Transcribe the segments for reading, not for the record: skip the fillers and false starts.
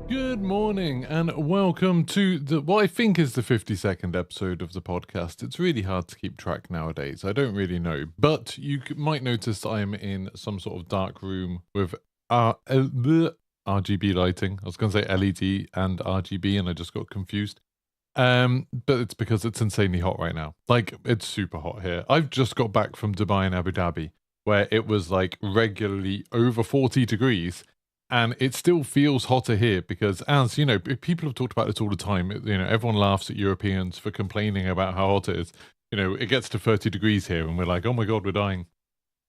Good morning and welcome to what I think is the 52nd episode of the podcast. It's really hard to keep track nowadays. I don't really know, but you might notice I am in some sort of dark room with RGB lighting. I was going to say LED and RGB and I just got confused. But it's because it's insanely hot right now. Like, it's super hot here. I've just got back from Dubai and Abu Dhabi where it was like regularly over 40 degrees. And it still feels hotter here because, as you know, people have talked about this all the time. You know, everyone laughs at Europeans for complaining about how hot it is. You know, it gets to 30 degrees here and we're like, oh my God, we're dying.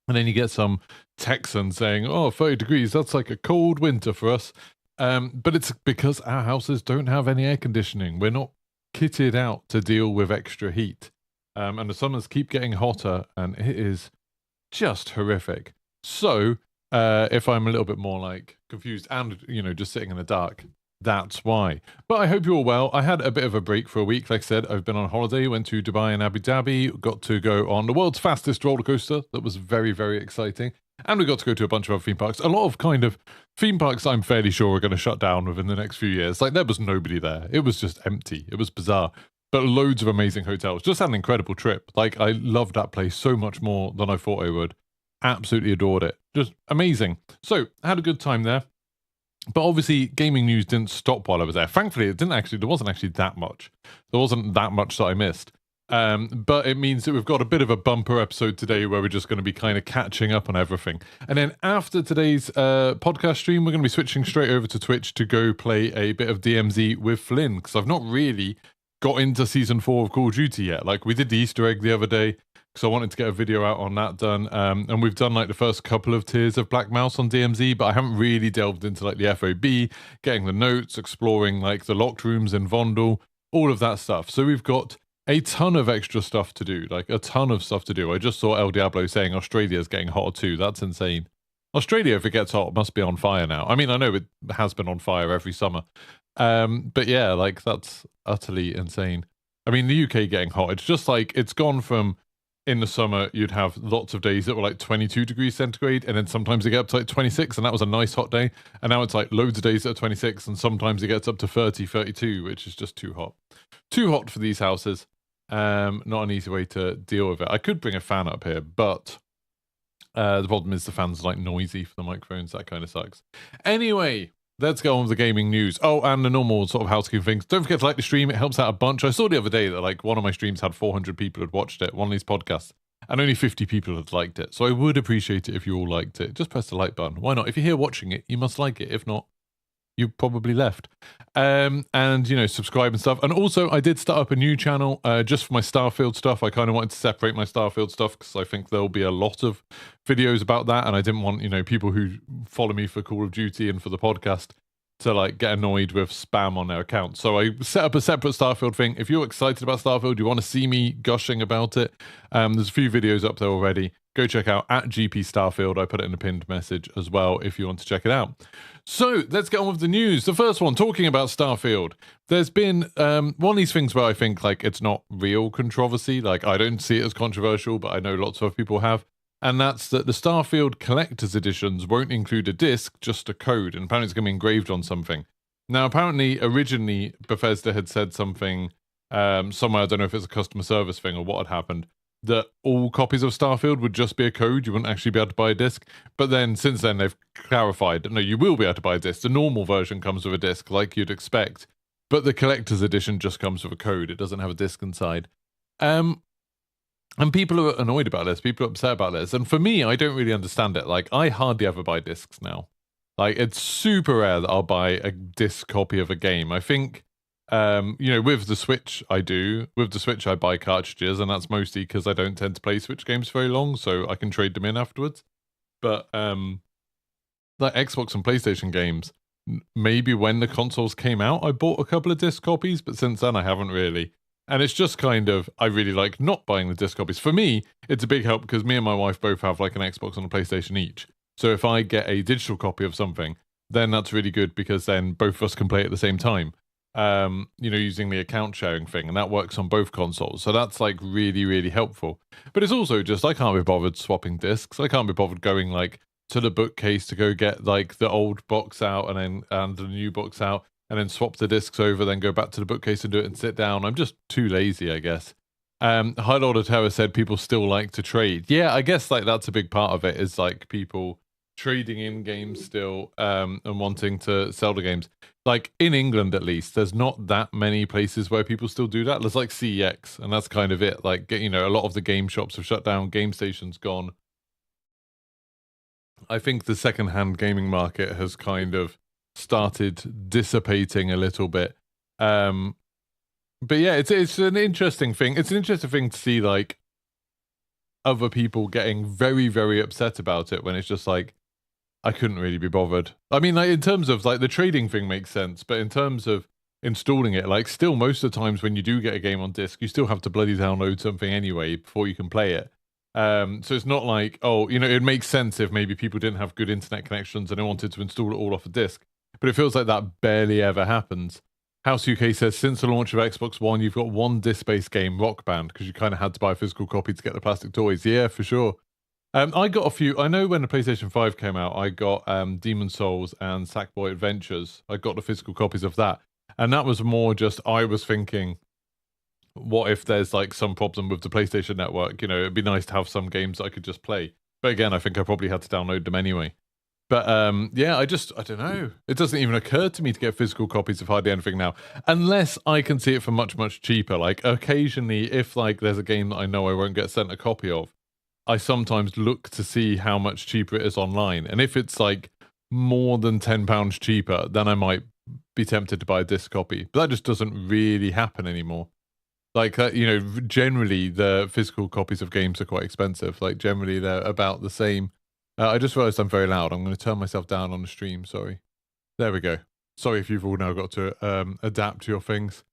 And then you get some Texan saying, oh, 30 degrees, that's like a cold winter for us. But it's because our houses don't have any air conditioning. We're not kitted out to deal with extra heat. And the summers keep getting hotter and it is just horrific. So, if I'm a little bit more like confused and, you know, just sitting in the dark, that's why. But I hope you're all well. I had a bit of a break for a week. Like I said, I've been on holiday, went to Dubai and Abu Dhabi, got to go on the world's fastest roller coaster. That was very, very exciting. And we got to go to a bunch of other theme parks. A lot of kind of theme parks I'm fairly sure are going to shut down within the next few years. Like, there was nobody there. It was just empty. It was bizarre. But loads of amazing hotels. Just had an incredible trip. Like, I loved that place so much more than I thought I would. Absolutely adored it. Just amazing. So, I had a good time there. But obviously, gaming news didn't stop while I was there. Thankfully, there wasn't actually that much. There wasn't that much that I missed. But it means that we've got a bit of a bumper episode today where we're just going to be kind of catching up on everything. And then after today's podcast stream, we're going to be switching straight over to Twitch to go play a bit of DMZ with Flynn, because I've not really got into Season 4 of Call of Duty yet. Like, we did the Easter egg the other day, so I wanted to get a video out on that done. And we've done like the first couple of tiers of Black Mouse on DMZ, but I haven't really delved into like the FOB, getting the notes, exploring like the locked rooms in Vondel, all of that stuff. So we've got a ton of extra stuff to do, like a ton of stuff to do. I just saw El Diablo saying Australia's getting hotter too. That's insane. Australia, if it gets hot, must be on fire now. I mean, I know it has been on fire every summer. But yeah, like that's utterly insane. I mean, the UK getting hot, it's just like, it's gone from in the summer, you'd have lots of days that were like 22 degrees centigrade, and then sometimes it get up to like 26, and that was a nice hot day. And now it's like loads of days that are 26, and sometimes it gets up to 30, 32, which is just too hot. Too hot for these houses. Not an easy way to deal with it. I could bring a fan up here, but the problem is the fan's like noisy for the microphones. That kind of sucks. Anyway, let's go on with the gaming news. Oh, and the normal sort of housekeeping things. Don't forget to like the stream. It helps out a bunch. I saw the other day that like one of my streams had 400 people had watched it, one of these podcasts, and only 50 people had liked it. So I would appreciate it if you all liked it. Just press the like button. Why not? If you're here watching it, you must like it. If not, you probably left. And, you know, subscribe and stuff. And also, I did start up a new channel just for my Starfield stuff. I kind of wanted to separate my Starfield stuff because I think there'll be a lot of videos about that. And I didn't want, you know, people who follow me for Call of Duty and for the podcast to like get annoyed with spam on their account. So I set up a separate Starfield thing. If you're excited about Starfield, you want to see me gushing about it, there's a few videos up there already. Go check out at GP Starfield. I put it in a pinned message as well if you want to check it out. So let's get on with the news. The first one, talking about Starfield. There's been one of these things where I think like it's not real controversy. Like I don't see it as controversial, but I know lots of other people have. And that's that the Starfield Collector's Editions won't include a disc, just a code. And apparently it's going to be engraved on something. Now, apparently, originally, Bethesda had said something somewhere, I don't know if it's a customer service thing or what had happened, that all copies of Starfield would just be a code. You wouldn't actually be able to buy a disc. But then, since then, they've clarified that no, you will be able to buy a disc. The normal version comes with a disc, like you'd expect. But the Collector's Edition just comes with a code. It doesn't have a disc inside. And people are annoyed about this. People are upset about this. And for me, I don't really understand it. Like, I hardly ever buy discs now. Like, it's super rare that I'll buy a disc copy of a game. I think, you know, with the Switch, I do. With the Switch, I buy cartridges, and that's mostly because I don't tend to play Switch games very long, so I can trade them in afterwards. But, like Xbox and PlayStation games, maybe when the consoles came out, I bought a couple of disc copies, but since then, I haven't really. And it's just kind of, I really like not buying the disc copies. For me, it's a big help because me and my wife both have like an Xbox and a PlayStation each. So if I get a digital copy of something, then that's really good because then both of us can play at the same time. You know, using the account sharing thing, and that works on both consoles. So that's like really, really helpful. But it's also just, I can't be bothered swapping discs. I can't be bothered going like to the bookcase to go get like the old box out and the new box out and then swap the discs over, then go back to the bookcase and do it and sit down. I'm just too lazy, I guess. High Lord of Terror said people still like to trade. Yeah, I guess like that's a big part of it, is like people trading in games still, and wanting to sell the games. Like in England, at least, there's not that many places where people still do that. There's like CEX, and that's kind of it. Like, you know, a lot of the game shops have shut down, game stations gone. I think the secondhand gaming market has kind of started dissipating a little bit. But yeah, it's an interesting thing. It's an interesting thing to see like other people getting very, very upset about it when it's just like, I couldn't really be bothered. I mean, like in terms of like the trading thing makes sense, but in terms of installing it, like still most of the times when you do get a game on disc, you still have to bloody download something anyway before you can play it. So it's not like, oh, you know, it makes sense if maybe people didn't have good internet connections and they wanted to install it all off a disc, but it feels like that barely ever happens. House UK says, since the launch of Xbox One, you've got one disc-based game, Rock Band, because you kind of had to buy a physical copy to get the plastic toys. Yeah, for sure. I got a few. I know when the PlayStation 5 came out, I got Demon Souls and Sackboy Adventures. I got the physical copies of that. And that was more just, I was thinking, what if there's like some problem with the PlayStation Network? You know, it'd be nice to have some games I could just play. But again, I think I probably had to download them anyway. But yeah, I don't know. It doesn't even occur to me to get physical copies of hardly anything now, unless I can see it for much, much cheaper. Like occasionally, if like there's a game that I know I won't get sent a copy of, I sometimes look to see how much cheaper it is online. And if it's like more than £10 cheaper, then I might be tempted to buy a disc copy. But that just doesn't really happen anymore. Like, you know, generally the physical copies of games are quite expensive. Like generally they're about the same. I just realized I'm very loud. I'm going to turn myself down on the stream. Sorry. There we go. Sorry if you've all now got to adapt to your things.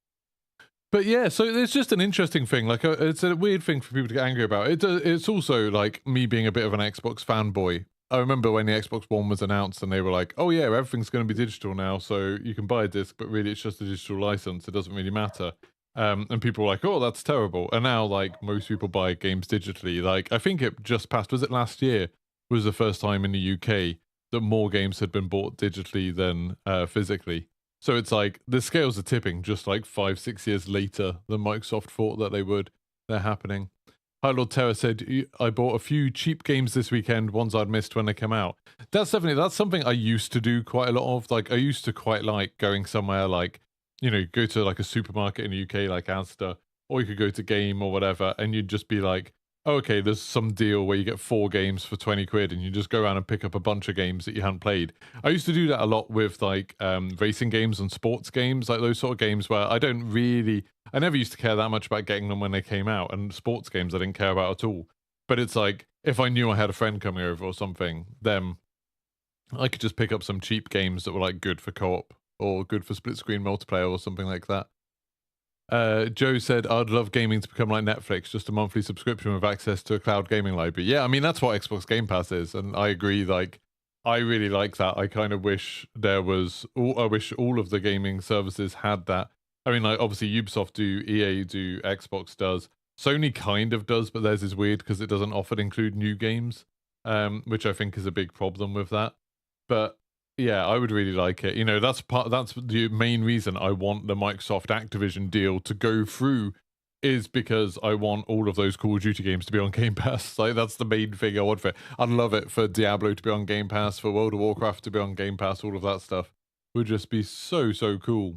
But yeah, so it's just an interesting thing. Like, it's a weird thing for people to get angry about. It's also like me being a bit of an Xbox fanboy. I remember when the Xbox One was announced and they were like, oh yeah, everything's going to be digital now, so you can buy a disc, but really it's just a digital license. It doesn't really matter. And people were like, oh, that's terrible. And now, like, most people buy games digitally. Like, I think it just passed, was it last year, was the first time in the UK that more games had been bought digitally than physically. So it's like the scales are tipping just like 5-6 years later than Microsoft thought that they would. They're happening. High Lord Terror said, I bought a few cheap games this weekend, ones I'd missed when they came out. That's something I used to do quite a lot of. Like, I used to quite like going somewhere like, you know, go to like a supermarket in the UK like Asda, or you could go to Game or whatever, and you'd just be like, oh, okay, there's some deal where you get 4 games for 20 quid and you just go around and pick up a bunch of games that you hadn't played. I used to do that a lot with like racing games and sports games, like those sort of games where I never used to care that much about getting them when they came out, and sports games I didn't care about at all. But it's like, if I knew I had a friend coming over or something, then I could just pick up some cheap games that were like good for co-op or good for split screen multiplayer or something like that. Joe said, I'd love gaming to become like Netflix, just a monthly subscription with access to a cloud gaming library. Yeah, I mean, that's what Xbox Game Pass is, and I agree, like, I really like that. I kind of wish I wish all of the gaming services had that. I mean, like, obviously Ubisoft do, EA do, Xbox does. Sony kind of does, but theirs is weird because it doesn't often include new games, which I think is a big problem with that. But yeah, I would really like it. You know, that's the main reason I want the Microsoft Activision deal to go through, is because I want all of those Call of Duty games to be on Game Pass. Like, that's the main thing I want for it. I'd love it for Diablo to be on Game Pass, for World of Warcraft to be on Game Pass, all of that stuff would just be so, so cool.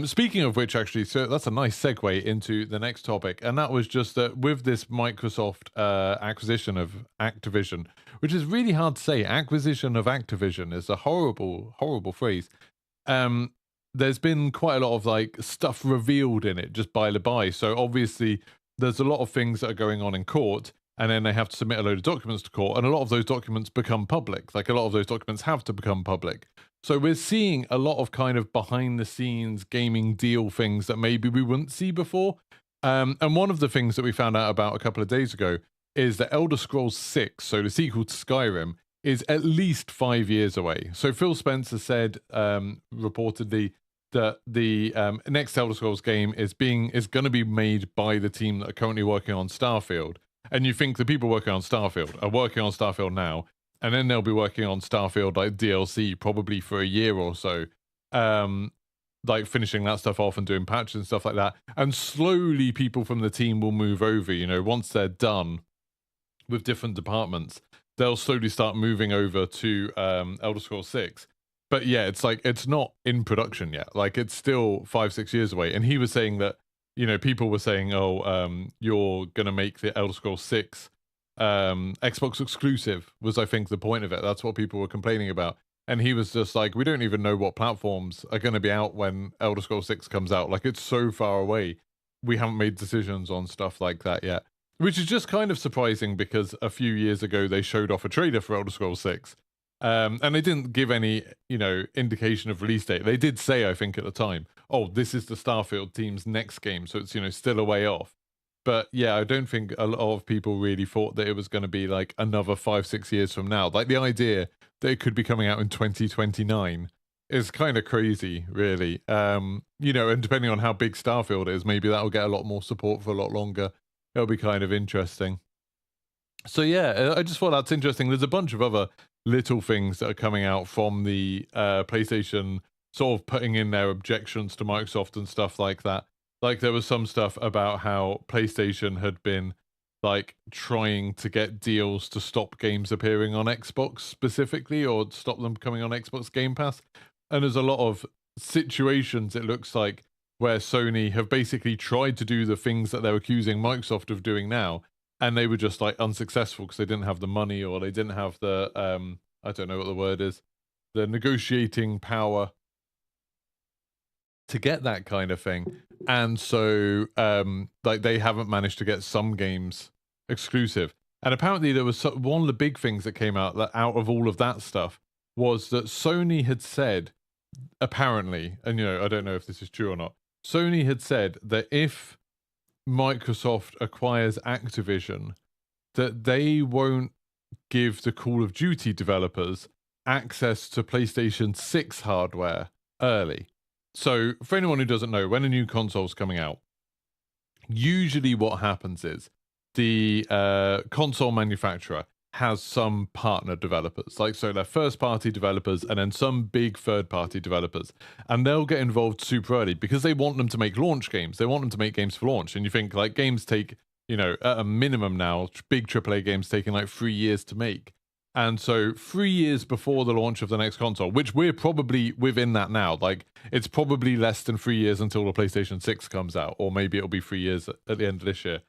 Speaking of which, actually, so that's a nice segue into the next topic, and that was just that with this Microsoft acquisition of Activision, which is really hard to say. Acquisition of Activision is a horrible, horrible phrase. There's been quite a lot of like stuff revealed in it just by the by. So obviously, there's a lot of things that are going on in court, and then they have to submit a load of documents to court, and a lot of those documents become public. Like, a lot of those documents have to become public. So we're seeing a lot of kind of behind the scenes gaming deal things that maybe we wouldn't see before. And one of the things that we found out about a couple of days ago is that Elder Scrolls 6, so the sequel to Skyrim, is at least 5 years away. So Phil Spencer said reportedly that the next Elder Scrolls game is going to be made by the team that are currently working on Starfield. And you think the people working on Starfield are working on Starfield now, and then they'll be working on Starfield like DLC probably for a year or so, like finishing that stuff off and doing patches and stuff like that. And slowly people from the team will move over, you know, once they're done with different departments, they'll slowly start moving over to Elder Scrolls 6. But yeah, it's like, it's not in production yet. Like, it's still 5-6 years away. And he was saying that, you know, people were saying, oh, you're going to make the Elder Scrolls 6 Xbox exclusive, was I think the point of it. That's what people were complaining about. And he was just like, we don't even know what platforms are going to be out when Elder Scrolls 6 comes out. Like, it's so far away. We haven't made decisions on stuff like that yet. Which is just kind of surprising because a few years ago they showed off a trailer for Elder Scrolls 6. And they didn't give any, you know, indication of release date. They did say, I think at the time, oh, this is the Starfield team's next game. So it's, you know, still a way off. But yeah, I don't think a lot of people really thought that it was going to be like another 5-6 years from now. Like, the idea that it could be coming out in 2029 is kind of crazy, really. You know, and depending on how big Starfield is, maybe that'll get a lot more support for a lot longer. It'll be kind of interesting. So yeah, I just thought that's interesting. There's a bunch of other little things that are coming out from the PlayStation, sort of putting in their objections to Microsoft and stuff like that. Like, there was some stuff about how PlayStation had been like trying to get deals to stop games appearing on Xbox specifically, or stop them coming on Xbox Game Pass. And there's a lot of situations, it looks like, where Sony have basically tried to do the things that they're accusing Microsoft of doing now, and they were just like unsuccessful because they didn't have the money, or they didn't have the I don't know what the word is, the negotiating power to get that kind of thing. And so like, they haven't managed to get some games exclusive. And apparently there was one of the big things that came out of all of that stuff was that Sony had said, apparently, and you know, I don't know if this is true or not, Sony had said that if Microsoft acquires Activision, that they won't give the Call of Duty developers access to PlayStation 6 hardware early. So, for anyone who doesn't know, when a new console's coming out, usually what happens is the console manufacturer has some partner developers, like, so they're first-party developers and then some big third-party developers, and they'll get involved super early because they want them to make launch games. They want them to make games for launch, and you think, like, games take, you know, at a minimum now, big AAA games taking like 3 years to make. And so 3 years before the launch of the next console, which we're probably within that now, like, it's probably less than 3 years until the PlayStation 6 comes out, or maybe it'll be 3 years at the end of this year.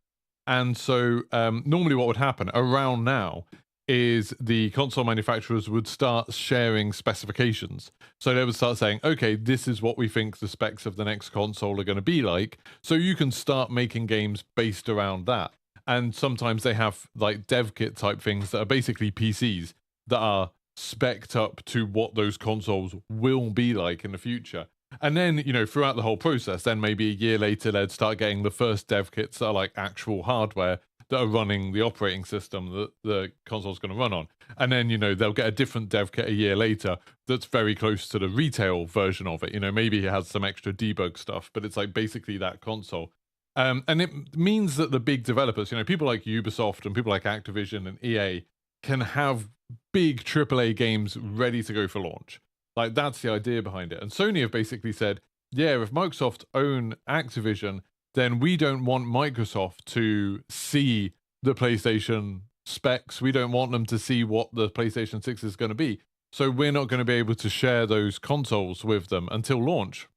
And so normally what would happen around now is the console manufacturers would start sharing specifications. So they would start saying, okay, this is what we think the specs of the next console are going to be like. So you can start making games based around that. And sometimes they have like dev kit type things that are basically PCs that are spec'd up to what those consoles will be like in the future. And then, you know, throughout the whole process, then maybe a year later, they'd start getting the first dev kits that are like actual hardware that are running the operating system that the console's going to run on. And then, you know, they'll get a different dev kit a year later that's very close to the retail version of it. You know, maybe it has some extra debug stuff, but it's like basically that console. And it means that the big developers, you know, people like Ubisoft and people like Activision and EA can have big AAA games ready to go for launch. Like, that's the idea behind it. And Sony have basically said, yeah, if Microsoft own Activision, then we don't want Microsoft to see the PlayStation specs. We don't want them to see what the PlayStation 6 is going to be. So we're not going to be able to share those consoles with them until launch.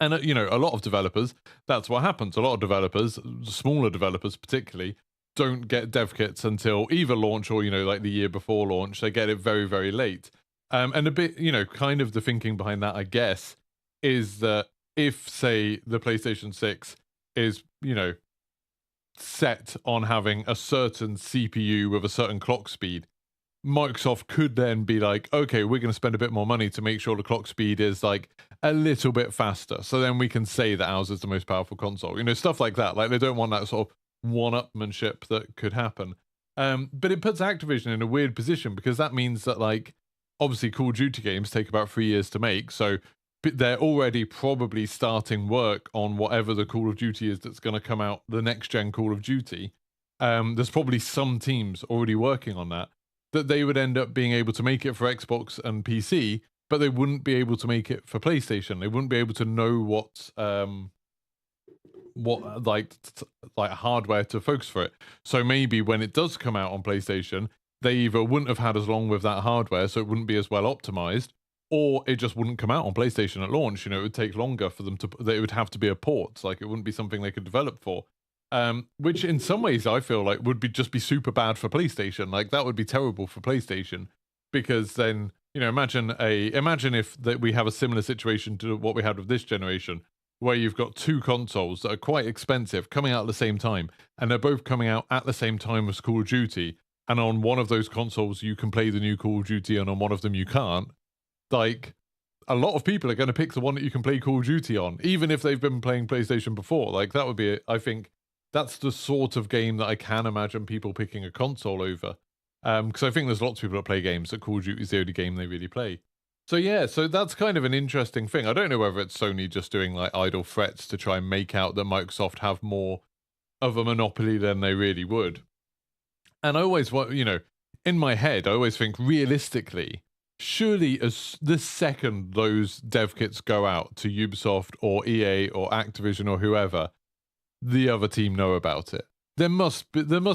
And, you know, a lot of developers, that's what happens. A lot of developers, smaller developers particularly, don't get dev kits until either launch or, you know, like the year before launch. They get it very, very late. And a bit, you know, kind of the thinking behind that, I guess, is that if, say, the PlayStation 6 is, you know, set on having a certain CPU with a certain clock speed, Microsoft could then be like, okay, we're going to spend a bit more money to make sure the clock speed is like a little bit faster. So then we can say that ours is the most powerful console. You know, stuff like that. Like, they don't want that sort of one-upmanship that could happen. But it puts Activision in a weird position because that means that, like, obviously Call of Duty games take about 3 years to make. So they're already probably starting work on whatever the Call of Duty is that's going to come out, the next-gen Call of Duty. There's probably some teams already working on that. that they would end up being able to make it for Xbox and PC, but they wouldn't be able to make it for PlayStation. They wouldn't be able to know what hardware to focus for it. So maybe when it does come out on PlayStation, they either wouldn't have had as long with that hardware, so it wouldn't be as well optimized, or it just wouldn't come out on PlayStation at launch. You know, it would take longer for them to. It would have to be a port. Like, it wouldn't be something they could develop for. Which in some ways I feel like would just be super bad for PlayStation. Like, that would be terrible for PlayStation, because then, you know, imagine if we have a similar situation to what we had with this generation, where you've got two consoles that are quite expensive coming out at the same time, and they're both coming out at the same time as Call of Duty, and on one of those consoles you can play the new Call of Duty and on one of them you can't. Like, a lot of people are going to pick the one that you can play Call of Duty on, even if they've been playing PlayStation before. Like, that would be, I think, that's the sort of game that I can imagine people picking a console over. Because I think there's lots of people that play games that Call of Duty is the only game they really play. So yeah, so that's kind of an interesting thing. I don't know whether it's Sony just doing like idle threats to try and make out that Microsoft have more of a monopoly than they really would. And I always want, you know, in my head, I always think realistically, surely as the second those dev kits go out to Ubisoft or EA or Activision or whoever, the other team know about it. There must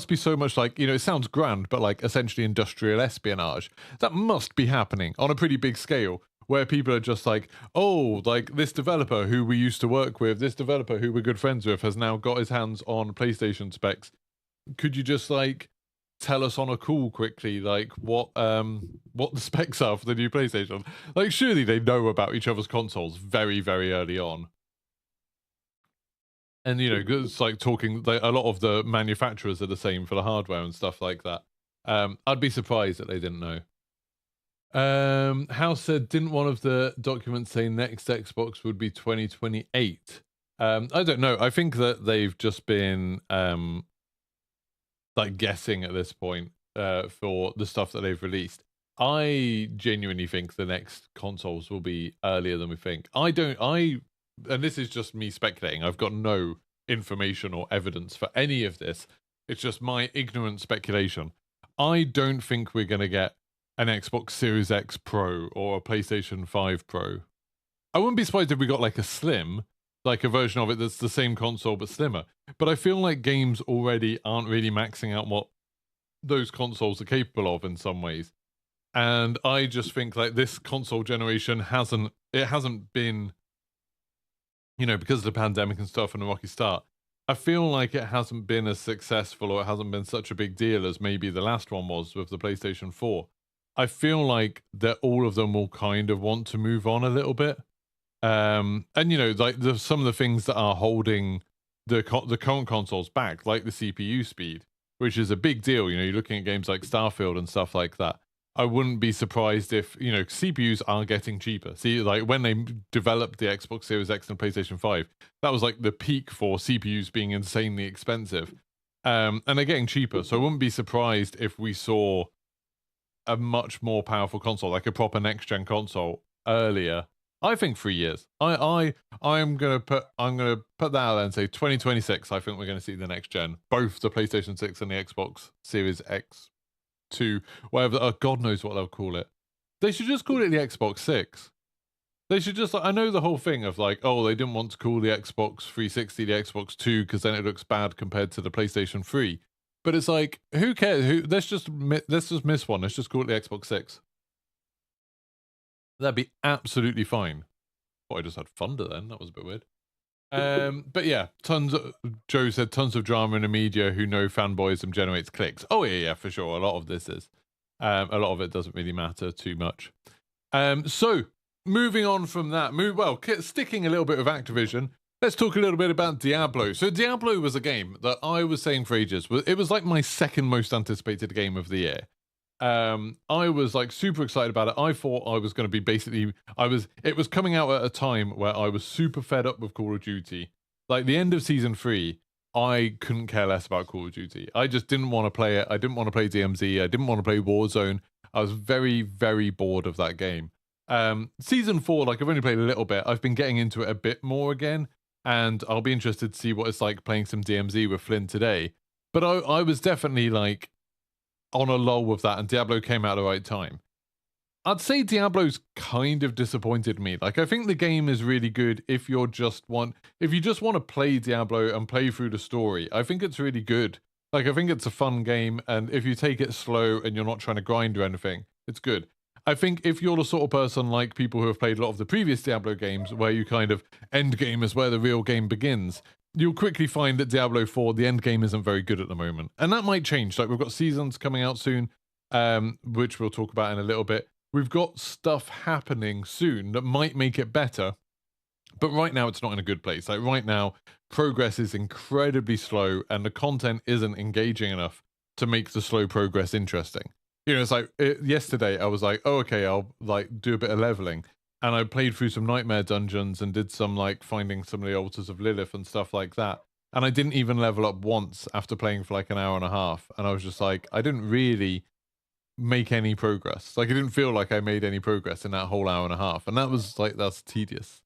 be so much, like, you know, it sounds grand, but like essentially industrial espionage that must be happening on a pretty big scale, where people are just like, oh, like, this developer who we used to work with, this developer who we're good friends with, has now got his hands on PlayStation specs. Could you just like tell us on a call quickly, like, what the specs are for the new PlayStation? Like, surely they know about each other's consoles very, very early on. And, you know, it's like talking, like, a lot of the manufacturers are the same for the hardware and stuff like that. I'd be surprised that they didn't know. House said, didn't one of the documents say next Xbox would be 2028? I don't know. I think that they've just been like guessing at this point for the stuff that they've released. I genuinely think the next consoles will be earlier than we think. And this is just me speculating. I've got no information or evidence for any of this. It's just my ignorant speculation. I don't think we're going to get an Xbox Series X Pro or a PlayStation 5 Pro. I wouldn't be surprised if we got like a Slim, like a version of it that's the same console but slimmer. But I feel like games already aren't really maxing out what those consoles are capable of in some ways. And I just think like this console generation hasn't been, you know, because of the pandemic and stuff and a rocky start, I feel like it hasn't been as successful, or it hasn't been such a big deal as maybe the last one was with the PlayStation 4. I feel like that all of them will kind of want to move on a little bit. And, you know, like some of the things that are holding the current consoles back, like the CPU speed, which is a big deal. You know, you're looking at games like Starfield and stuff like that. I wouldn't be surprised if, you know, CPUs are getting cheaper. See, like when they developed the Xbox Series X and PlayStation 5, that was like the peak for CPUs being insanely expensive. And they're getting cheaper. So I wouldn't be surprised if we saw a much more powerful console, like a proper next-gen console earlier. I think 3 years. I'm gonna put that out there and say 2026. I think we're gonna see the next gen, both the PlayStation 6 and the Xbox Series X. To whatever, God knows what they'll call it. They should just call it the Xbox 6. They should just, I know the whole thing of like, oh, they didn't want to call the Xbox 360 the Xbox 2 because then it looks bad compared to the PlayStation 3. But it's like, who cares? Let's just miss one. Let's just call it the Xbox 6. That'd be absolutely fine. Oh, I just had thunder then. That was a bit weird. But yeah, Joe said tons of drama in the media who know fanboyism generates clicks. Oh yeah, for sure. A lot of this is. A lot of it doesn't really matter too much. So moving on from that, sticking a little bit with Activision, let's talk a little bit about Diablo. So Diablo was a game that I was saying for ages. It was like my second most anticipated game of the year. I was like super excited about it. I thought I was going to be it was coming out at a time where I was super fed up with Call of Duty. Like the end of season 3, I couldn't care less about Call of Duty. I just didn't want to play it. I didn't want to play DMZ. I didn't want to play Warzone. I was very, very bored of that game. Season 4, like I've only played a little bit. I've been getting into it a bit more again, and I'll be interested to see what it's like playing some DMZ with Flynn today. But I was definitely like, on a lull with that, and Diablo came out at the right time. I'd say Diablo's kind of disappointed me. Like, I think the game is really good if you just want to play Diablo and play through the story. I think it's really good. Like, I think it's a fun game, and if you take it slow and you're not trying to grind or anything, it's good. I think if you're the sort of person like people who have played a lot of the previous Diablo games, where you kind of end game is where the real game begins, you'll quickly find that Diablo 4, the end game isn't very good at the moment. And that might change. Like, we've got seasons coming out soon, which we'll talk about in a little bit. We've got stuff happening soon that might make it better. But right now, it's not in a good place. Like, right now, progress is incredibly slow, and the content isn't engaging enough to make the slow progress interesting. You know, it's like, yesterday, I was like, oh, okay, I'll, like, do a bit of leveling. And I played through some nightmare dungeons and did some, like, finding some of the altars of Lilith and stuff like that. And I didn't even level up once after playing for, like, an hour and a half. And I was just like, I didn't really make any progress. Like, it didn't feel like I made any progress in that whole hour and a half. And that was, like, that's tedious.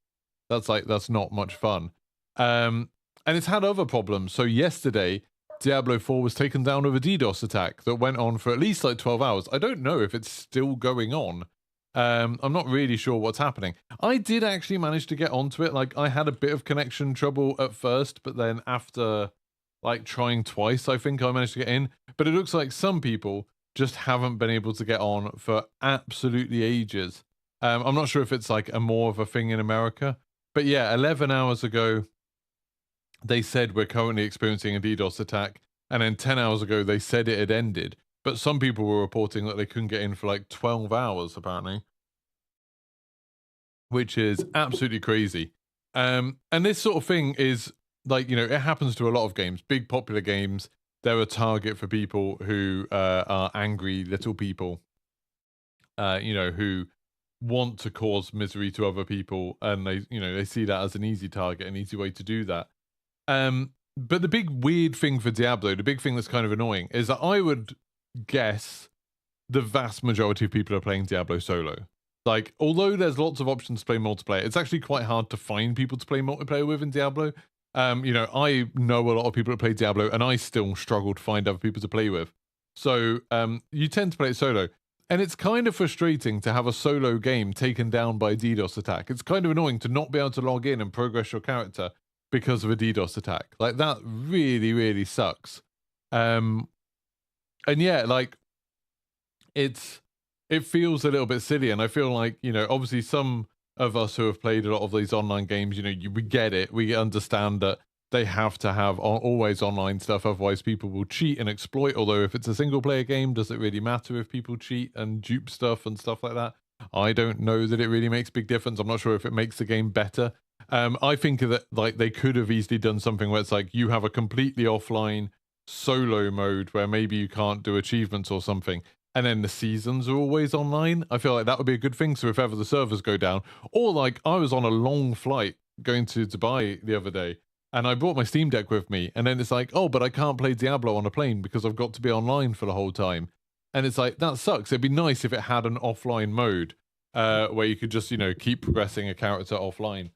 That's not much fun. And it's had other problems. So yesterday, Diablo 4 was taken down with a DDoS attack that went on for at least like 12 hours. I don't know if it's still going on. I'm not really sure what's happening. I did actually manage to get onto it. Like, I had a bit of connection trouble at first, but then after like trying twice, I think I managed to get in. But it looks like some people just haven't been able to get on for absolutely ages. I'm not sure if it's like a more of a thing in America. But yeah, 11 hours ago, they said we're currently experiencing a DDoS attack. And then 10 hours ago, they said it had ended. But some people were reporting that they couldn't get in for like 12 hours, apparently. Which is absolutely crazy. And this sort of thing is, like, you know, it happens to a lot of games. Big popular games, they're a target for people who are angry little people. You know, who want to cause misery to other people, and they see that as an easy target, an easy way to do that. But the big weird thing for Diablo, the big thing that's kind of annoying, is that I would guess the vast majority of people are playing Diablo solo. Like, although there's lots of options to play multiplayer, it's actually quite hard to find people to play multiplayer with in Diablo. You know, I know a lot of people that play Diablo, and I still struggle to find other people to play with. So you tend to play it solo. And it's kind of frustrating to have a solo game taken down by a DDoS attack. It's kind of annoying to not be able to log in and progress your character because of a DDoS attack. Like, that really, really sucks. And yeah, like, it feels a little bit silly. And I feel like, you know, obviously some of us who have played a lot of these online games, you know, we get it. We understand that they have to have always online stuff, otherwise people will cheat and exploit. Although if it's a single player game, does it really matter if people cheat and dupe stuff and stuff like that? I don't know that it really makes a big difference. I'm not sure if it makes the game better. I think that, like, they could have easily done something where it's like you have a completely offline solo mode where maybe you can't do achievements or something, and then the seasons are always online. I feel like that would be a good thing. So if ever the servers go down, or like I was on a long flight going to Dubai the other day, and I brought my Steam Deck with me, and then it's like, oh, but I can't play Diablo on a plane because I've got to be online for the whole time. And it's like, that sucks. It'd be nice if it had an offline mode where you could just, you know, keep progressing a character offline.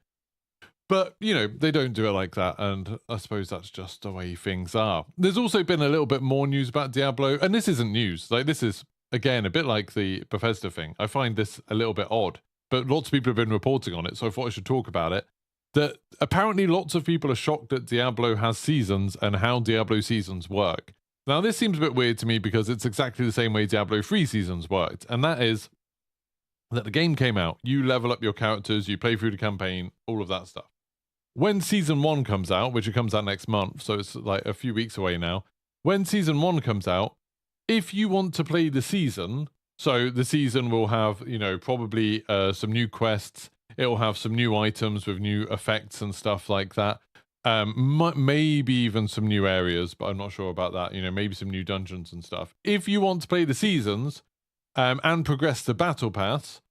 But, you know, they don't do it like that, and I suppose that's just the way things are. There's also been a little bit more news about Diablo, and this isn't news. Like, this is, again, a bit like the Bethesda thing. I find this a little bit odd, but lots of people have been reporting on it, so I thought I should talk about it. That apparently lots of people are shocked that Diablo has seasons and how Diablo seasons work. Now, this seems a bit weird to me because it's exactly the same way Diablo 3 seasons worked, and that is that the game came out, you level up your characters, you play through the campaign, all of that stuff. When Season 1 comes out, which it comes out next month, so it's like a few weeks away now, when Season 1 comes out, if you want to play the season, so the season will have, you know, probably some new quests, it'll have some new items with new effects and stuff like that. Maybe even some new areas, but I'm not sure about that. You know, maybe some new dungeons and stuff. If you want to play the seasons and progress the battle pass,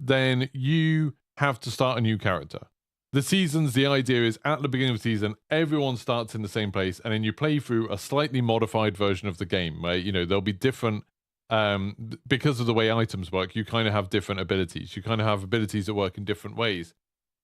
then you have to start a new character. The seasons, the idea is at the beginning of the season, everyone starts in the same place, and then you play through a slightly modified version of the game, where, you know, there'll be different, because of the way items work, you kind of have different abilities. You kind of have abilities that work in different ways.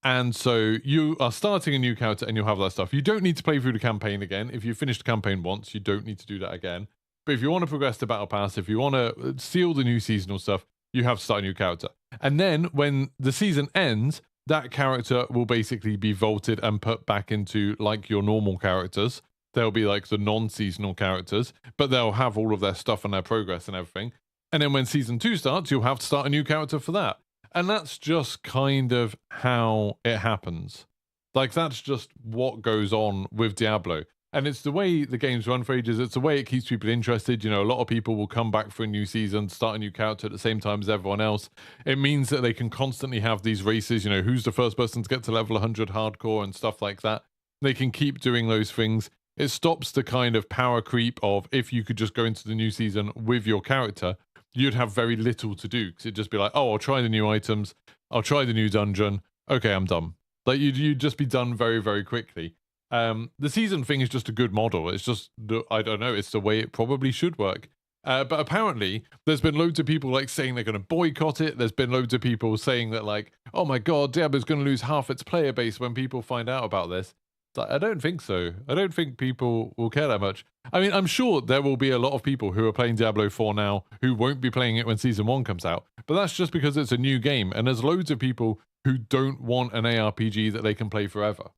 And so you are starting a new character and you'll have that stuff. You don't need to play through the campaign again. If you finished the campaign once, you don't need to do that again. But if you want to progress the battle pass, if you want to see all the new seasonal stuff, you have to start a new character. And then when the season ends, that character will basically be vaulted and put back into like your normal characters. They'll be like the non-seasonal characters, but they'll have all of their stuff and their progress and everything. And then when season 2 starts, you'll have to start a new character for that. And that's just kind of how it happens. Like, that's just what goes on with Diablo. And it's the way the game's run for ages. It's the way it keeps people interested. You know, a lot of people will come back for a new season, start a new character at the same time as everyone else. It means that they can constantly have these races, you know, who's the first person to get to level 100 hardcore and stuff like that. They can keep doing those things. It stops the kind of power creep of if you could just go into the new season with your character, you'd have very little to do. Because it'd just be like, oh, I'll try the new items. I'll try the new dungeon. Okay, I'm done. Like, you'd just be done very, very quickly. The season thing is just a good model. It's just, I don't know, it's the way it probably should work. But apparently, there's been loads of people like saying they're going to boycott it. There's been loads of people saying that like, oh my god, Diablo's going to lose half its player base when people find out about this. I don't think so. I don't think people will care that much. I mean, I'm sure there will be a lot of people who are playing Diablo 4 now who won't be playing it when Season 1 comes out. But that's just because it's a new game, and there's loads of people who don't want an ARPG that they can play forever.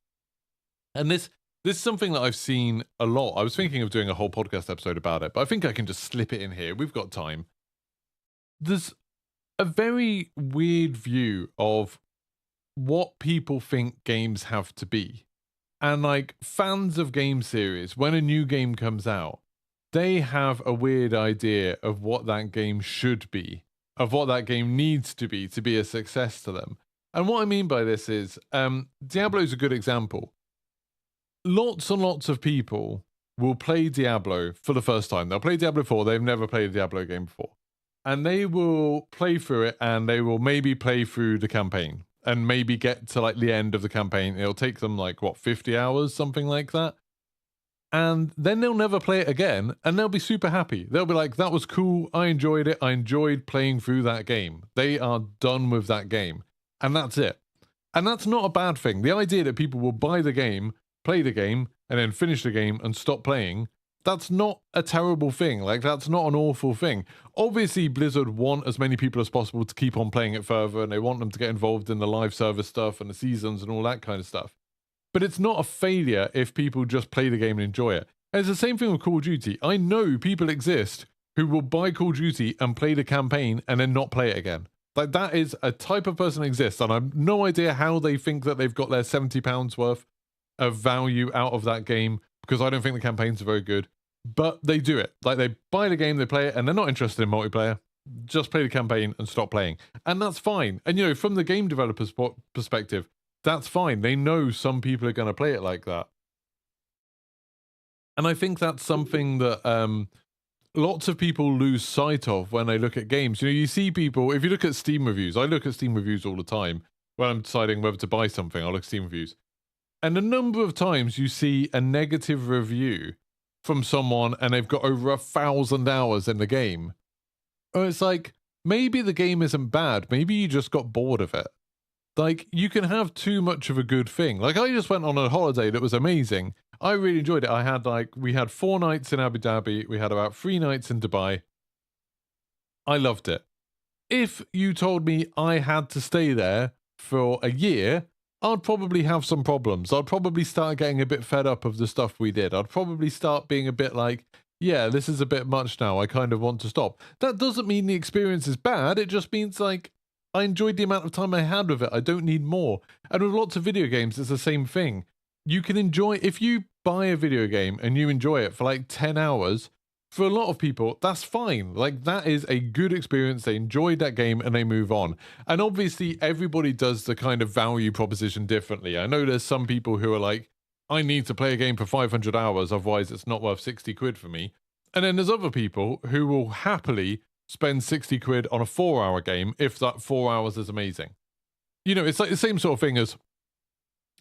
And this is something that I've seen a lot. I was thinking of doing a whole podcast episode about it, but I think I can just slip it in here. We've got time. There's a very weird view of what people think games have to be. And like fans of game series, when a new game comes out, they have a weird idea of what that game should be, of what that game needs to be a success to them. And what I mean by this is, Diablo is a good example. Lots and lots of people will play Diablo for the first time. They'll play Diablo 4. They've never played a Diablo game before. And they will play through it, and they will maybe play through the campaign and maybe get to like the end of the campaign. It'll take them like, what, 50 hours, something like that. And then they'll never play it again, and they'll be super happy. They'll be like, that was cool. I enjoyed it. I enjoyed playing through that game. They are done with that game. And that's it. And that's not a bad thing. The idea that people will buy the game, play the game, and then finish the game and stop playing, that's not a terrible thing. Like, that's not an awful thing. Obviously, Blizzard want as many people as possible to keep on playing it further, and they want them to get involved in the live service stuff and the seasons and all that kind of stuff. But it's not a failure if people just play the game and enjoy it. And it's the same thing with Call of Duty. I know people exist who will buy Call of Duty and play the campaign and then not play it again. Like, that is a type of person that exists, and I have no idea how they think that they've got their £70 worth of value out of that game, because I don't think the campaigns are very good. But they do it. Like, they buy the game, they play it, and they're not interested in multiplayer. Just play the campaign and stop playing. And that's fine. And, you know, from the game developer's perspective, that's fine. They know some people are going to play it like that. And I think that's something that lots of people lose sight of when they look at games. You know, you see people, if you look at Steam reviews, I look at Steam reviews all the time. When I'm deciding whether to buy something, I'll look at Steam reviews. And a number of times you see a negative review from someone and they've got over 1,000 hours in the game. Or it's like, maybe the game isn't bad. Maybe you just got bored of it. Like, you can have too much of a good thing. Like, I just went on a holiday that was amazing. I really enjoyed it. We had 4 nights in Abu Dhabi. We had about 3 nights in Dubai. I loved it. If you told me I had to stay there for a year, I'd probably have some problems. I'd probably start getting a bit fed up of the stuff we did. I'd probably start being a bit like, yeah, this is a bit much now. I kind of want to stop. That doesn't mean the experience is bad. It just means, like, I enjoyed the amount of time I had with it. I don't need more. And with lots of video games, it's the same thing. You can enjoy, if you buy a video game and you enjoy it for like 10 hours, for a lot of people, that's fine. Like, that is a good experience. They enjoyed that game and they move on. And obviously, everybody does the kind of value proposition differently. I know there's some people who are like, I need to play a game for 500 hours, otherwise it's not worth 60 quid for me. And then there's other people who will happily spend 60 quid on a 4-hour game if that 4 hours is amazing. You know, it's like the same sort of thing as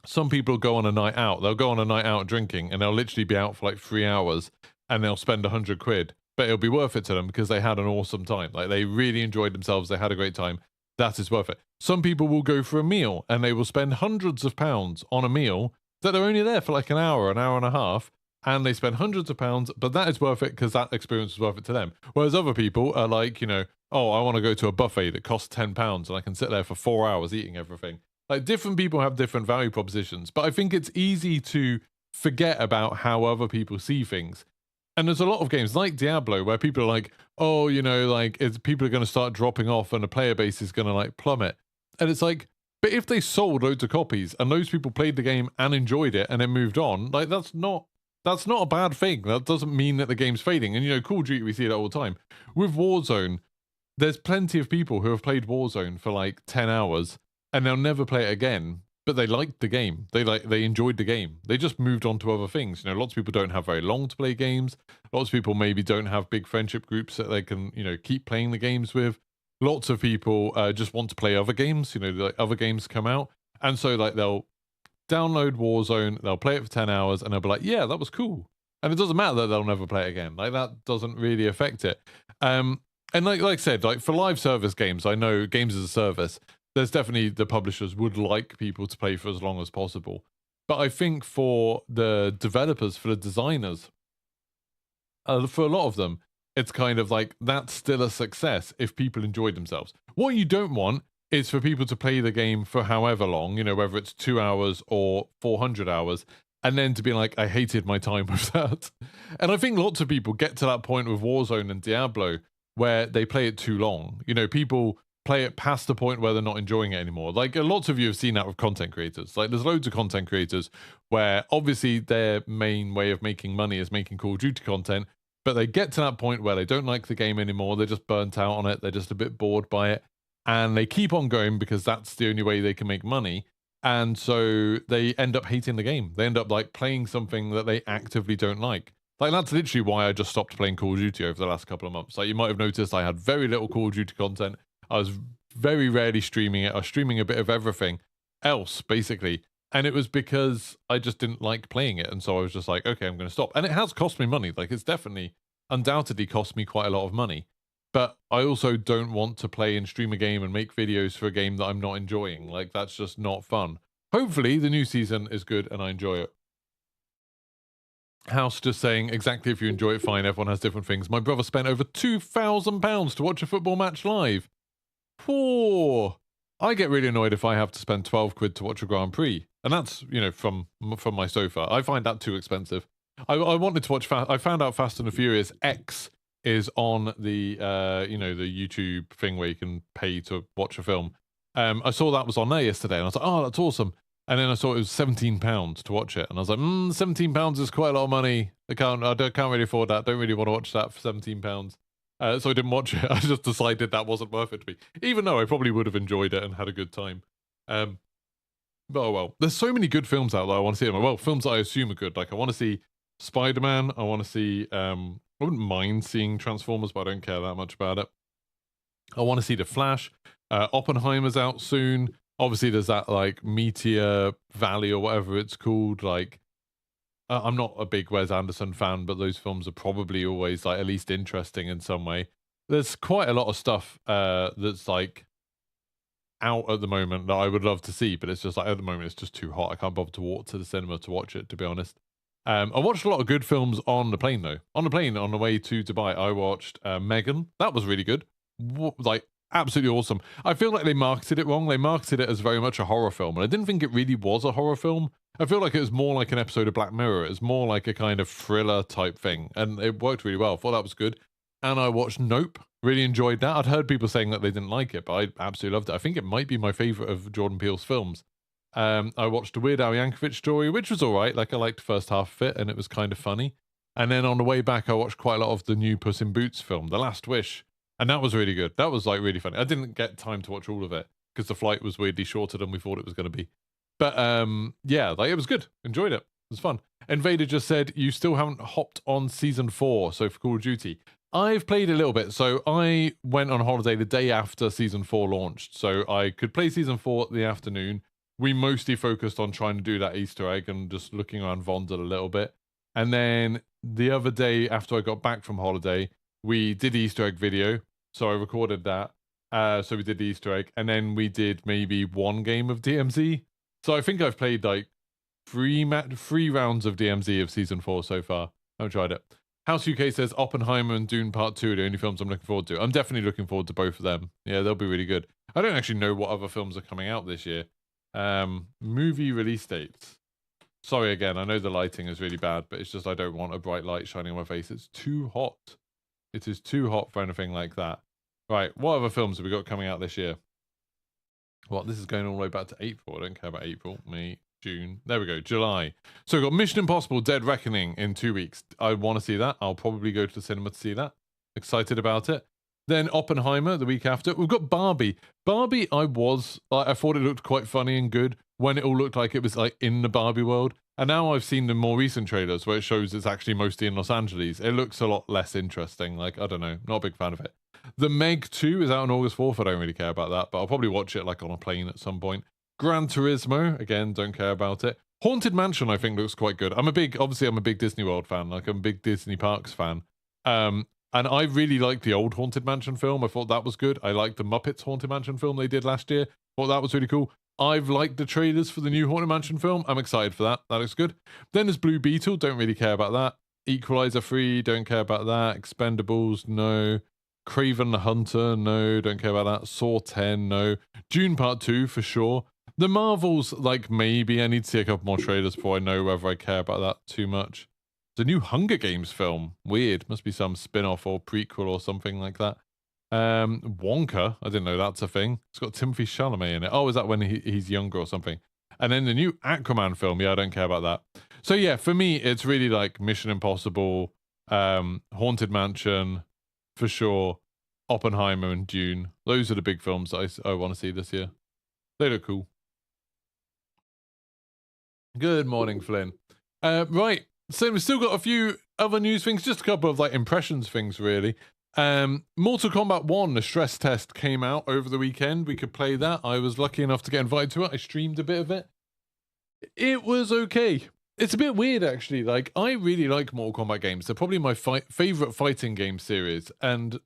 some people go on a night out. They'll go on a night out drinking and they'll literally be out for like 3 hours and they'll spend 100 quid, but it'll be worth it to them because they had an awesome time. Like, they really enjoyed themselves. They had a great time. That is worth it. Some people will go for a meal and they will spend hundreds of pounds on a meal that they're only there for like an hour and a half, and they spend hundreds of pounds, but that is worth it because that experience is worth it to them. Whereas other people are like, you know, oh, I want to go to a buffet that costs £10 and I can sit there for 4 hours eating everything. Like, different people have different value propositions, but I think it's easy to forget about how other people see things. And there's a lot of games like Diablo where people are like, oh, you know, like people are going to start dropping off and the player base is going to like plummet. And it's like, but if they sold loads of copies and those people played the game and enjoyed it and then moved on, like that's not a bad thing. That doesn't mean that the game's fading. And, you know, Call of Duty, we see it all the time. With Warzone, there's plenty of people who have played Warzone for like 10 hours and they'll never play it again, but they liked the game. They enjoyed the game. They just moved on to other things. You know, lots of people don't have very long to play games. Lots of people maybe don't have big friendship groups that they can, you know, keep playing the games with. Lots of people just want to play other games. You know, like other games come out. And so like they'll download Warzone, they'll play it for 10 hours and they'll be like, yeah, that was cool. And it doesn't matter that they'll never play it again. Like, that doesn't really affect it. And like I said, like for live service games, I know games as a service, there's definitely the publishers would like people to play for as long as possible. But I think for the developers, for the designers, for a lot of them, it's kind of like that's still a success if people enjoy themselves. What you don't want is for people to play the game for however long, you know, whether it's 2 hours or 400 hours, and then to be like, I hated my time with that. And I think lots of people get to that point with Warzone and Diablo where they play it too long. You know, people play it past the point where they're not enjoying it anymore. Like, lots of you have seen that with content creators. Like, there's loads of content creators where obviously their main way of making money is making Call of Duty content, but they get to that point where they don't like the game anymore. They're just burnt out on it. They're just a bit bored by it. And they keep on going because that's the only way they can make money. And so they end up hating the game. They end up like playing something that they actively don't like. Like, that's literally why I just stopped playing Call of Duty over the last couple of months. Like, you might have noticed I had very little Call of Duty content. I was very rarely streaming it. I was streaming a bit of everything else, basically. And it was because I just didn't like playing it. And so I was just like, okay, I'm going to stop. And it has cost me money. Like, it's definitely, undoubtedly cost me quite a lot of money. But I also don't want to play and stream a game and make videos for a game that I'm not enjoying. Like, that's just not fun. Hopefully, the new season is good and I enjoy it. House just saying, exactly, if you enjoy it, fine. Everyone has different things. My brother spent over £2,000 to watch a football match live. Poor. I get really annoyed if I have to spend 12 quid to watch a Grand Prix. And that's, you know, from my sofa. I find that too expensive. I wanted to watch, I found out Fast and the Furious X is on the, you know, the YouTube thing where you can pay to watch a film. I saw that was on there yesterday and I was like, oh, that's awesome. And then I saw it was £17 to watch it. And I was like, £17 is quite a lot of money. I can't really afford that. Don't really want to watch that for £17. So I didn't watch it. I just decided that wasn't worth it to me. Even though I probably would have enjoyed it and had a good time. But oh well. There's so many good films out there I want to see. Well, films that I assume are good. Like, I want to see Spider-Man. I want to see... I wouldn't mind seeing Transformers, but I don't care that much about it. I want to see The Flash. Oppenheimer's out soon. Obviously, there's that, like, Meteor Valley or whatever it's called. Like, I'm not a big Wes Anderson fan, but those films are probably always, like, at least interesting in some way. There's quite a lot of stuff that's, like, out at the moment that I would love to see, but it's just, like, at the moment, it's just too hot. I can't bother to walk to the cinema to watch it, to be honest. I watched a lot of good films on the plane, though. On the plane, on the way to Dubai, I watched Megan. That was really good. Like, absolutely awesome. I feel like they marketed it wrong. They marketed it as very much a horror film, and I didn't think it really was a horror film. I feel like it was more like an episode of Black Mirror. It was more like a kind of thriller type thing, and it worked really well. I thought that was good. And I watched Nope. Really enjoyed that. I'd heard people saying that they didn't like it, but I absolutely loved it. I think it might be my favorite of Jordan Peele's films. I watched the Weird Al Yankovic story, which was all right. Like, I liked the first half of it, and it was kind of funny. And then on the way back, I watched quite a lot of the new Puss in Boots film, The Last Wish. And that was really good. That was, like, really funny. I didn't get time to watch all of it because the flight was weirdly shorter than we thought it was going to be. But, yeah, like, it was good. Enjoyed it. It was fun. Invader just said, you still haven't hopped on Season 4, so for Call of Duty. I've played a little bit. So I went on holiday the day after Season 4 launched. So I could play Season 4 the afternoon. We mostly focused on trying to do that Easter egg and just looking around Vondel a little bit. And then the other day after I got back from holiday, we did the Easter egg video. So I recorded that. So we did the Easter egg. And then we did maybe one game of DMZ. So I think I've played like three rounds of DMZ of season 4 so far. I haven't tried it. House UK says Oppenheimer and Dune Part 2 are the only films I'm looking forward to. I'm definitely looking forward to both of them. Yeah, they'll be really good. I don't actually know what other films are coming out this year. Movie release dates. Sorry again, I know the lighting is really bad, but it's just I don't want a bright light shining on my face. It's too hot. It is too hot for anything like that. Right, what other films have we got coming out this year? What, this is going all the way back to April. I don't care about April, May, June. There we go, July. So we've got Mission Impossible Dead Reckoning in 2 weeks. I want to see that. I'll probably go to the cinema to see that. Excited about it. Then Oppenheimer the week after. We've got Barbie. Barbie, I thought it looked quite funny and good when it all looked like it was like in the Barbie world. And now I've seen the more recent trailers where it shows it's actually mostly in Los Angeles. It looks a lot less interesting. Like, I don't know, not a big fan of it. The Meg 2 is out on August 4th. I don't really care about that, but I'll probably watch it like on a plane at some point. Gran Turismo, again, don't care about it. Haunted Mansion, I think, looks quite good. Obviously, I'm a big Disney World fan. Like, I'm a big Disney Parks fan. And I really liked the old Haunted Mansion film. I thought that was good. I liked the Muppets Haunted Mansion film they did last year. Thought that was really cool. I've liked the trailers for the new Haunted Mansion film. I'm excited for that. That looks good. Then there's Blue Beetle. Don't really care about that. Equalizer 3. Don't care about that. Expendables. No. Craven the Hunter. No. Don't care about that. Saw 10. No. Dune Part 2 for sure. The Marvels, like, maybe I need to see a couple more trailers before I know whether I care about that too much. The new Hunger Games film. Weird. Must be some spin-off or prequel or something like that. Wonka. I didn't know that's a thing. It's got Timothy Chalamet in it. Oh, is that when he's younger or something? And then the new Aquaman film. Yeah, I don't care about that. So yeah, for me, it's really like Mission Impossible, Haunted Mansion, for sure, Oppenheimer and Dune. Those are the big films that I want to see this year. They look cool. Good morning, Flynn. Right. So we've still got a few other news things, just a couple of like impressions things, really. Mortal Kombat 1, the stress test came out over the weekend. We could play that. I was lucky enough to get invited to it. I streamed a bit of it. It was okay. It's a bit weird, actually. Like, I really like Mortal Kombat games. They're probably my favorite fighting game series. And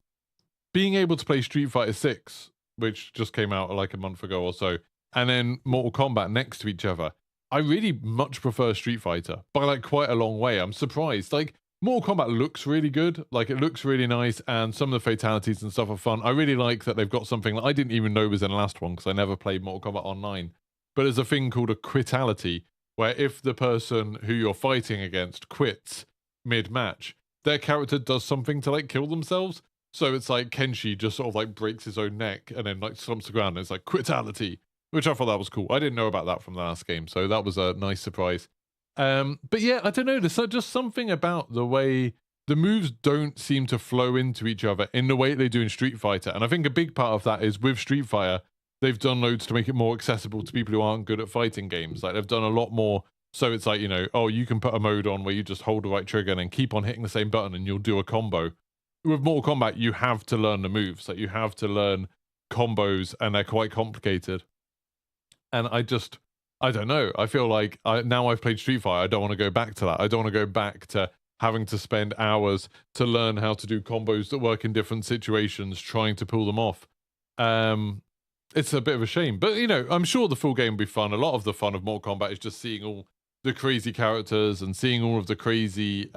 being able to play Street Fighter 6, which just came out like a month ago or so, and then Mortal Kombat next to each other, I really much prefer Street Fighter by like quite a long way. I'm surprised. Like, Mortal Kombat looks really good. Like, it looks really nice, and some of the fatalities and stuff are fun. I really like that they've got something that I didn't even know was in the last one because I never played Mortal Kombat Online. But there's a thing called a quitality, where if the person who you're fighting against quits mid-match, their character does something to like kill themselves. So it's like Kenshi just sort of like breaks his own neck and then like slumps the ground, and it's like quitality, which I thought that was cool. I didn't know about that from the last game, so that was a nice surprise. But yeah, I don't know. There's just something about the way the moves don't seem to flow into each other in the way they do in Street Fighter. And I think a big part of that is with Street Fighter, they've done loads to make it more accessible to people who aren't good at fighting games. Like, they've done a lot more. So it's like, you know, oh, you can put a mode on where you just hold the right trigger and then keep on hitting the same button and you'll do a combo. With Mortal Kombat, you have to learn the moves. Like, you have to learn combos, and they're quite complicated. And I don't know. I feel like now I've played Street Fighter, I don't want to go back to that. I don't want to go back to having to spend hours to learn how to do combos that work in different situations, trying to pull them off. It's a bit of a shame. But, you know, I'm sure the full game will be fun. A lot of the fun of Mortal Kombat is just seeing all the crazy characters and seeing all of the crazy,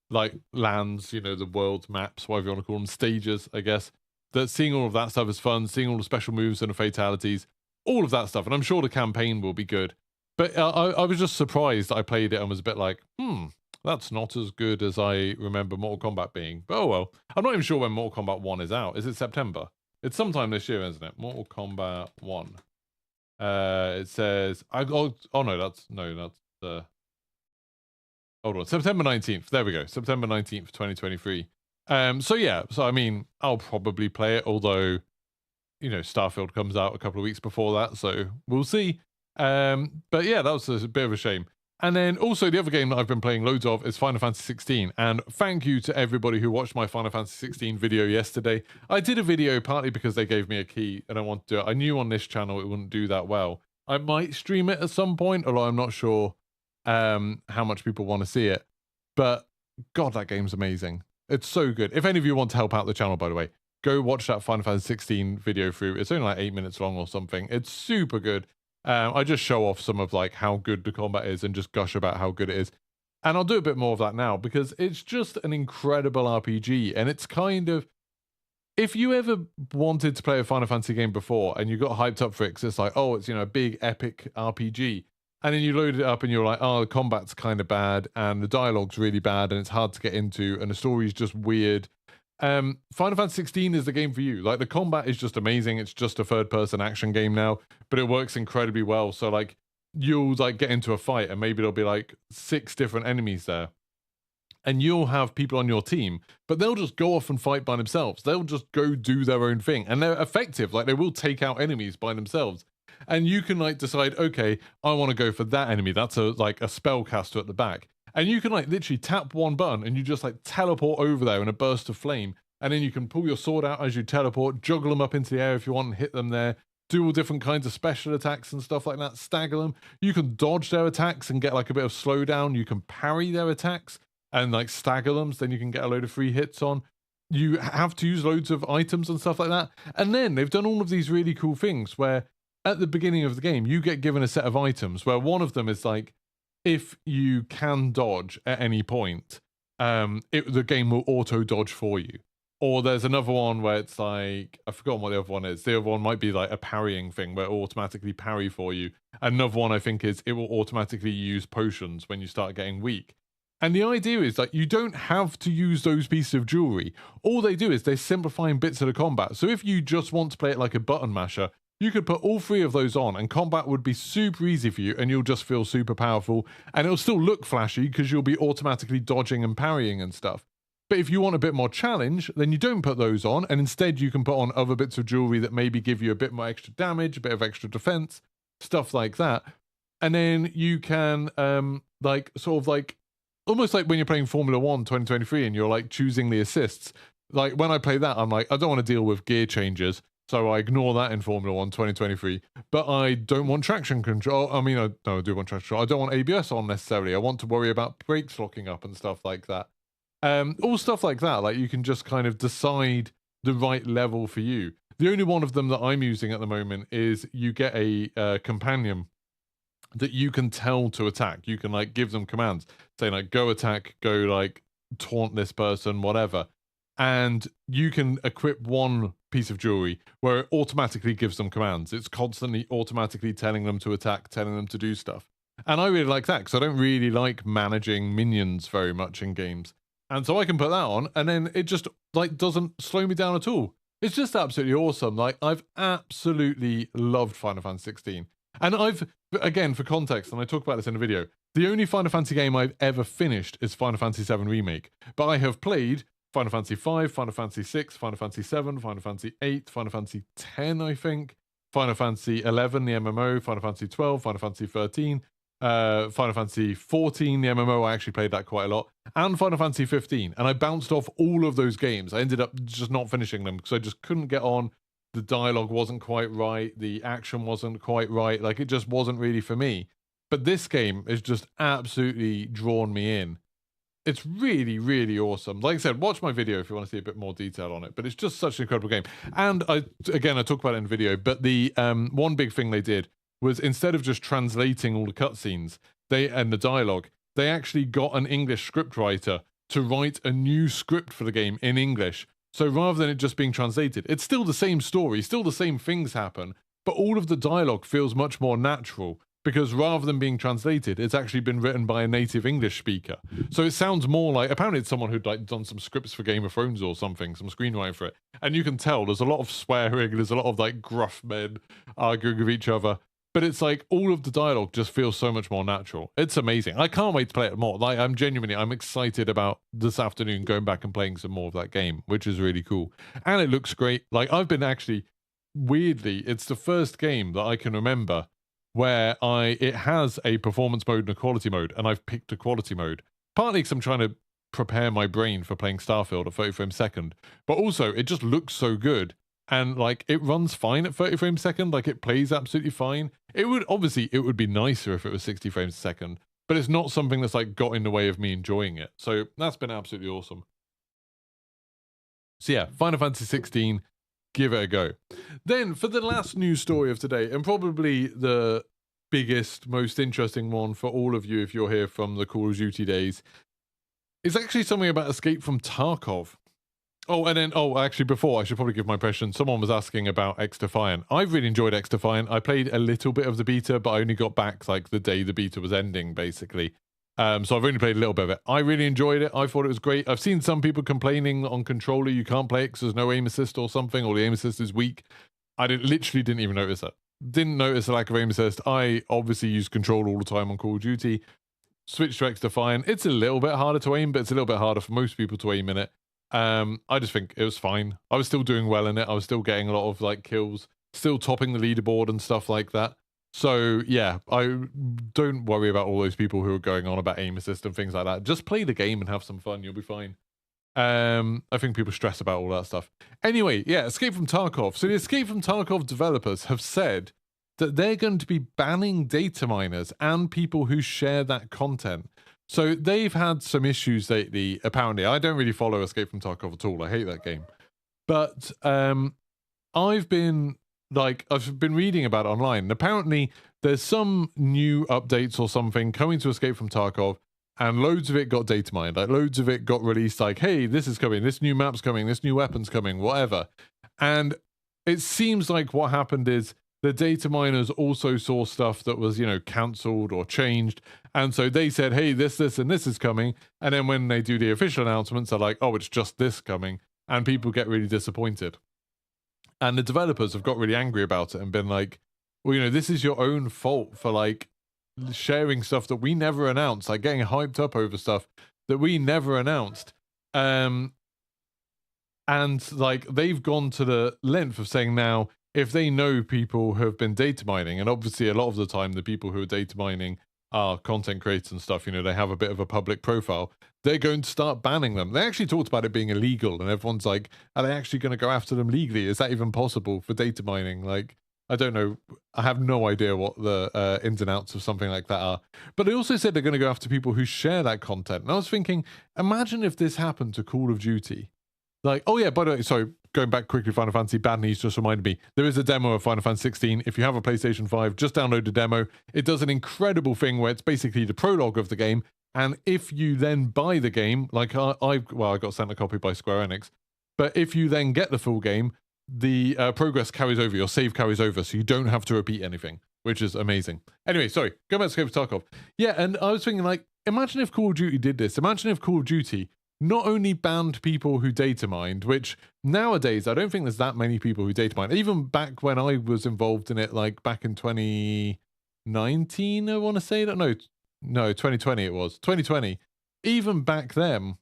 like, lands, you know, the world maps, whatever you want to call them, stages, I guess. That seeing all of that stuff is fun, seeing all the special moves and the fatalities. All of that stuff, and I'm sure the campaign will be good. But I was just surprised that I played it and was a bit like, that's not as good as I remember Mortal Kombat being. But oh well. I'm not even sure when Mortal Kombat 1 is out. Is it September? It's sometime this year, isn't it? Mortal Kombat 1. It says... hold on. September 19th. There we go. September 19th, 2023. So yeah. So, I mean, I'll probably play it, although... you know, Starfield comes out a couple of weeks before that, so we'll see. But yeah, that was a bit of a shame. And then also the other game that I've been playing loads of is Final Fantasy 16. And thank you to everybody who watched my Final Fantasy 16 video yesterday. I did a video partly because they gave me a key and I wanted to do it. I knew on this channel it wouldn't do that well. I might stream it at some point, although I'm not sure how much people want to see it. But God, that game's amazing. It's so good. If any of you want to help out the channel, by the way, go watch that Final Fantasy 16 video through. It's only like 8 minutes long or something. It's super good. I just show off some of like how good the combat is and just gush about how good it is. And I'll do a bit more of that now because it's just an incredible RPG. And it's kind of, if you ever wanted to play a Final Fantasy game before and you got hyped up for it, 'cause it's like, oh, it's, you know, a big epic RPG. And then you load it up and you're like, oh, the combat's kind of bad and the dialogue's really bad and it's hard to get into and the story's just weird. Final Fantasy 16 is the game for you. Like, the combat is just amazing. It's just a third-person action game now, but it works incredibly well. So, like, you'll, like, get into a fight and maybe there'll be, like, 6 different enemies there. And you'll have people on your team, but they'll just go off and fight by themselves. They'll just go do their own thing. And they're effective. Like, they will take out enemies by themselves. And you can, like, decide, okay, I want to go for that enemy. That's like a spellcaster at the back. And you can, like, literally tap one button and you just, like, teleport over there in a burst of flame. And then you can pull your sword out as you teleport, juggle them up into the air if you want and hit them there. Do all different kinds of special attacks and stuff like that. Stagger them. You can dodge their attacks and get, like, a bit of slowdown. You can parry their attacks and, like, stagger them. So then you can get a load of free hits on. You have to use loads of items and stuff like that. And then they've done all of these really cool things where at the beginning of the game, you get given a set of items where one of them is, like, if you can dodge at any point, the game will auto dodge for you. Or there's another one where it's like, I've forgotten what the other one is. The other one might be like a parrying thing where it will automatically parry for you. Another one I think is it will automatically use potions when you start getting weak. And the idea is that you don't have to use those pieces of jewelry. All they do is they're simplifying bits of the combat. So if you just want to play it like a button masher, you could put all 3 of those on and combat would be super easy for you and you'll just feel super powerful and it'll still look flashy because you'll be automatically dodging and parrying and stuff. But if you want a bit more challenge, then you don't put those on and instead you can put on other bits of jewelry that maybe give you a bit more extra damage, a bit of extra defense, stuff like that. And then you can like sort of like almost like when you're playing Formula 1 2023 and you're like choosing the assists. Like when I play that, I'm like, I don't want to deal with gear changes. So I ignore that in Formula 1 2023, but I don't want traction control. I mean, I do want traction control. I don't want ABS on necessarily. I want to worry about brakes locking up and stuff like that. All stuff like that. Like you can just kind of decide the right level for you. The only one of them that I'm using at the moment is you get a companion that you can tell to attack. You can like give them commands, say like go attack, go like taunt this person, whatever. And you can equip one piece of jewelry where it automatically gives them commands. It's constantly automatically telling them to attack, telling them to do stuff. And I really like that because I don't really like managing minions very much in games. And so I can put that on and then it just like doesn't slow me down at all. It's just absolutely awesome. Like I've absolutely loved Final Fantasy 16. And I've, again, for context, and I talk about this in the video, the only Final Fantasy game I've ever finished is Final Fantasy 7 Remake. But I have played Final Fantasy 5, Final Fantasy 6, Final Fantasy 7, Final Fantasy 8, Final Fantasy 10, I think, Final Fantasy 11, the MMO, Final Fantasy 12, Final Fantasy 13, Final Fantasy 14, the MMO, I actually played that quite a lot, and Final Fantasy 15. And I bounced off all of those games. I ended up just not finishing them because I just couldn't get on. The dialogue wasn't quite right. The action wasn't quite right. Like, it just wasn't really for me. But this game has just absolutely drawn me in. It's really, really awesome. Like I said, watch my video if you want to see a bit more detail on it. But it's just such an incredible game. And I talk about it in the video, but the one big thing they did was instead of just translating all the cutscenes and the dialogue, they actually got an English scriptwriter to write a new script for the game in English. So rather than it just being translated, it's still the same story, still the same things happen, but all of the dialogue feels much more natural. Because rather than being translated, it's actually been written by a native English speaker. So it sounds more like, apparently it's someone who'd like done some scripts for Game of Thrones or something, some screenwriting for it. And you can tell there's a lot of swearing, there's a lot of like gruff men arguing with each other. But it's like all of the dialogue just feels so much more natural. It's amazing. I can't wait to play it more. Like I'm excited about this afternoon going back and playing some more of that game, which is really cool. And it looks great. Like I've been actually, weirdly, it's the first game that I can remember where it has a performance mode and a quality mode, and I've picked a quality mode. Partly because I'm trying to prepare my brain for playing Starfield at 30 frames a second, but also it just looks so good, and like it runs fine at 30 frames a second, like it plays absolutely fine. It would be nicer if it was 60 frames a second, but it's not something that's like got in the way of me enjoying it. So that's been absolutely awesome. So yeah, Final Fantasy 16. Give it a go. Then, for the last news story of today, and probably the biggest, most interesting one for all of you if you're here from the Call of Duty days is actually something about Escape from Tarkov. Oh, and then, actually, before, I should probably give my impression. Someone was asking about X-Defiant. I've really enjoyed X-Defiant. I played a little bit of the beta, but I only got back, like, the day the beta was ending, basically. So I've only played a little bit of it. I really enjoyed it. I thought it was great. I've seen some people complaining on controller you can't play it because there's no aim assist or something, or the aim assist is weak. I literally didn't even notice that. Didn't notice the lack of aim assist. I obviously use control all the time on Call of Duty. Switch to X-Defiant. It's a little bit harder to aim, but it's a little bit harder for most people to aim in it. I just think it was fine. I was still doing well in it. I was still getting a lot of like kills, still topping the leaderboard and stuff like that. So yeah, I don't worry about all those people who are going on about aim assist and things like that. Just play the game and have some fun. You'll be fine. I think people stress about all that stuff. Anyway, yeah, Escape from Tarkov. So the Escape from Tarkov developers have said that they're going to be banning data miners and people who share that content. So they've had some issues lately, apparently. I don't really follow Escape from Tarkov at all. I hate that game. But I've been reading about it online, and apparently there's some new updates or something coming to Escape from Tarkov, and loads of it got data mined. Like, loads of it got released like, hey, this is coming, this new map's coming, this new weapon's coming, whatever. And it seems like what happened is the data miners also saw stuff that was, cancelled or changed. And so they said, hey, this, and this is coming. And then when they do the official announcements, they're like, oh, it's just this coming. And people get really disappointed. And the developers have got really angry about it and been like, well, this is your own fault for like sharing stuff that we never announced, like getting hyped up over stuff that we never announced. And like they've gone to the length of saying now, if they know people who have been data mining, and obviously a lot of the time the people who are data mining are content creators and stuff, they have a bit of a public profile, they're going to start banning them. They actually talked about it being illegal, and everyone's like, are they actually going to go after them legally? Is that even possible for data mining? Like, I don't know. I have no idea what the ins and outs of something like that are. But they also said they're going to go after people who share that content. And I was thinking, imagine if this happened to Call of Duty. Like, oh yeah, by the way, sorry, going back quickly, Final Fantasy, Bad News just reminded me, there is a demo of Final Fantasy 16. If you have a PlayStation 5, just download the demo. It does an incredible thing where it's basically the prologue of the game, and if you then buy the game, like I got sent a copy by Square Enix, but if you then get the full game, the progress carries over, your save carries over, so you don't have to repeat anything, which is amazing. Anyway, sorry, go back to Escape from Tarkov. Yeah, and I was thinking, like, imagine if Call of Duty did this. Imagine if Call of Duty not only banned people who data mined, which nowadays I don't think there's that many people who data mine. Even back when I was involved in it, like back in 2019, I want to say that. No, 2020 it was. 2020. Even back then,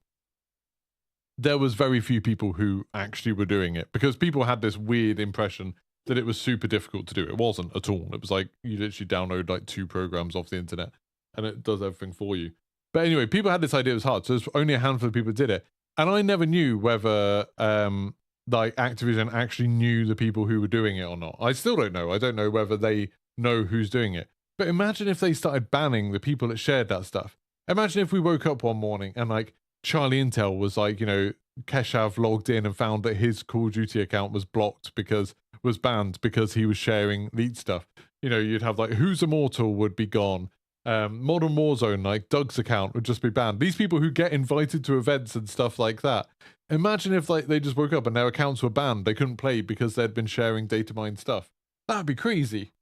there was very few people who actually were doing it because people had this weird impression that it was super difficult to do. It wasn't at all. It was like you literally download like 2 programs off the internet and it does everything for you. But anyway, people had this idea it was hard, so there's only a handful of people who did it. And I never knew whether like Activision actually knew the people who were doing it or not. I still don't know. I don't know whether they know who's doing it. But imagine if they started banning the people that shared that stuff. Imagine if we woke up one morning and like Charlie Intel was like, Keshav logged in and found that his Call of Duty account was banned because he was sharing leaked stuff. You'd have like Who's Immortal would be gone. Modern Warzone, like Doug's account would just be banned. These people who get invited to events and stuff like that. Imagine if like they just woke up and their accounts were banned. They couldn't play because they'd been sharing data mined stuff. That'd be crazy.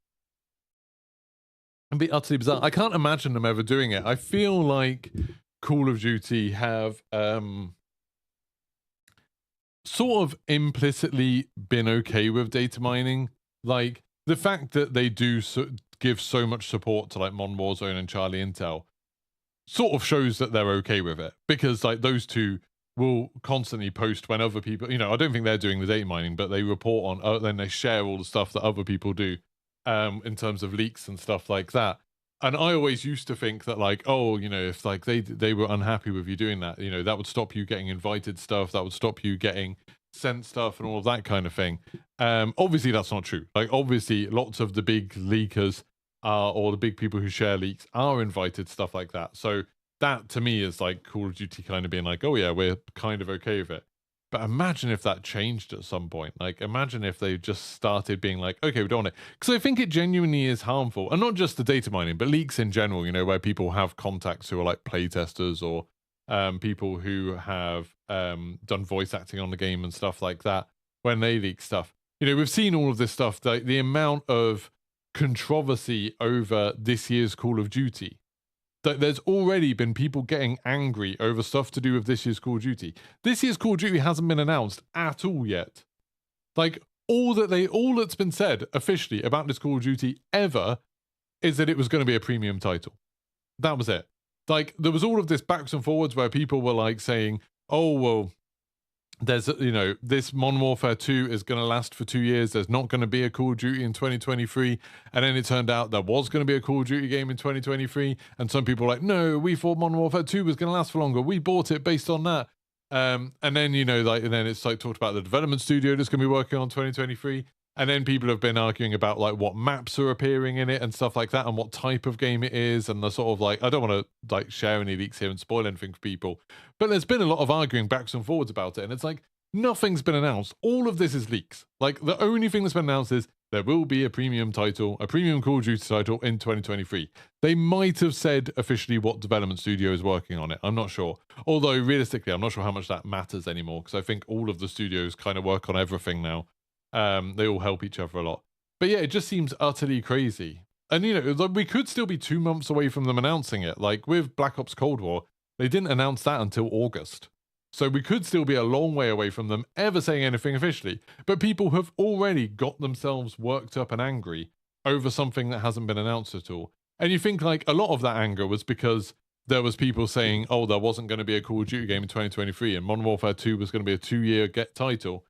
It'd be utterly bizarre. I can't imagine them ever doing it. I feel like Call of Duty have sort of implicitly been okay with data mining. Like the fact that they do give so much support to like Modern Warzone and Charlie Intel sort of shows that they're okay with it, because like those two will constantly post when other people, I don't think they're doing the data mining, but they report on, then they share all the stuff that other people do in terms of leaks and stuff like that. And I always used to think that like, if like they were unhappy with you doing that, that would stop you getting invited stuff, that would stop you getting sent stuff and all of that kind of thing. Obviously that's not true. Like obviously lots of the big leakers or the big people who share leaks are invited, stuff like that. So that to me is like Call of Duty kind of being like, oh yeah, we're kind of okay with it. But imagine if that changed at some point. Like, imagine if they just started being like, okay, we don't want it. Because I think it genuinely is harmful. And not just the data mining, but leaks in general, you know, where people have contacts who are like playtesters or people who have done voice acting on the game and stuff like that when they leak stuff. You know, we've seen all of this stuff, the amount of controversy over this year's Call of Duty. There's already been people getting angry over stuff to do with this year's Call of Duty. This year's Call of Duty hasn't been announced at all yet. Like, all that's been said officially about this Call of Duty ever is that it was going to be a premium title. That was it. Like, there was all of this backs and forwards where people were like saying, oh, well, there's, you know, this Modern Warfare 2 is going to last for 2 years. There's not going to be a Call of Duty in 2023. And then it turned out there was going to be a Call of Duty game in 2023. And some people were like, no, we thought Modern Warfare 2 was going to last for longer. We bought it based on that. And then, you know, like, and then it's like talked about the development studio that's going to be working on 2023. And then people have been arguing about like what maps are appearing in it and stuff like that and what type of game it is. And the sort of like, I don't want to like share any leaks here and spoil anything for people, but there's been a lot of arguing backs and forwards about it. And it's like, nothing's been announced. All of this is leaks. Like, the only thing that's been announced is there will be a premium title, a premium Call of Duty title in 2023. They might have said officially what development studio is working on it. I'm not sure. Although, realistically, I'm not sure how much that matters anymore, because I think all of the studios kind of work on everything now. They all help each other a lot. But yeah, it just seems utterly crazy. And, you know, like, we could still be 2 months away from them announcing it. Like, with Black Ops Cold War, they didn't announce that until August. So we could still be a long way away from them ever saying anything officially. But people have already got themselves worked up and angry over something that hasn't been announced at all. And you think, like, a lot of that anger was because there was people saying, oh, there wasn't going to be a Call of Duty game in 2023 and Modern Warfare 2 was going to be a 2-year title.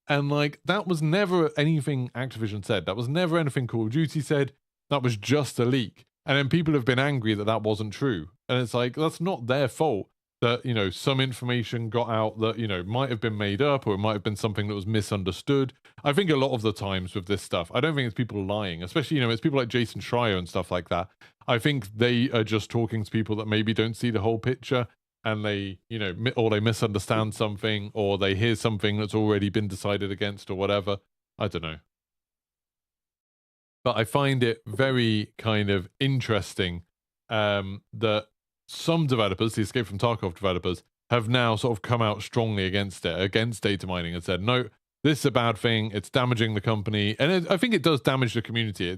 And, like, that was never anything Activision said. That was never anything Call of Duty said. That was just a leak. And then people have been angry that that wasn't true. And it's like, that's not their fault that, you know, some information got out that, you know, might have been made up, or it might have been something that was misunderstood. I think a lot of the times with this stuff, I don't think it's people lying, especially, you know, it's people like Jason Schreier and stuff like that. I think they are just talking to people that maybe don't see the whole picture, and they, you know, or they misunderstand something, or they hear something that's already been decided against, or whatever. I don't know. But I find it very kind of interesting that some developers, the Escape from Tarkov developers, have now sort of come out strongly against it, against data mining, and said, no, this is a bad thing. It's damaging the company. And I think it does damage the community.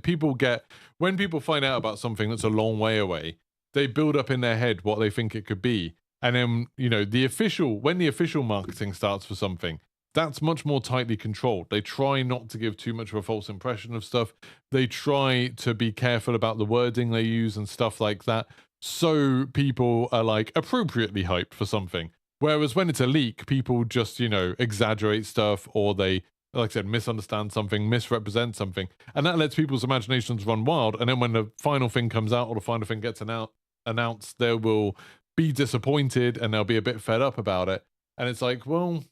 People get, when people find out about something that's a long way away, they build up in their head what they think it could be. And then, you know, when the official marketing starts for something, that's much more tightly controlled. They try not to give too much of a false impression of stuff. They try to be careful about the wording they use and stuff like that, so people are like appropriately hyped for something. Whereas when it's a leak, people just, you know, exaggerate stuff, or they, like I said, misunderstand something, misrepresent something, and that lets people's imaginations run wild. And then when the final thing comes out, or the final thing gets announced, they will be disappointed and they'll be a bit fed up about it. And it's like, well,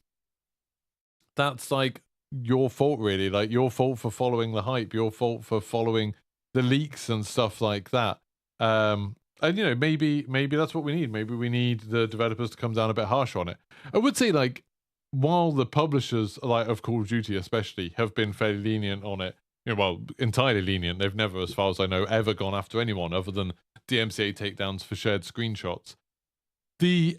that's like your fault, really. Like, your fault for following the hype, your fault for following the leaks and stuff like that. And, you know, maybe that's what we need. Maybe we need the developers to come down a bit harsh on it. I would say, like, while the publishers, like, of Call of Duty especially, have been fairly lenient on it, you know, well, entirely lenient. They've never, as far as I know, ever gone after anyone other than DMCA takedowns for shared screenshots. The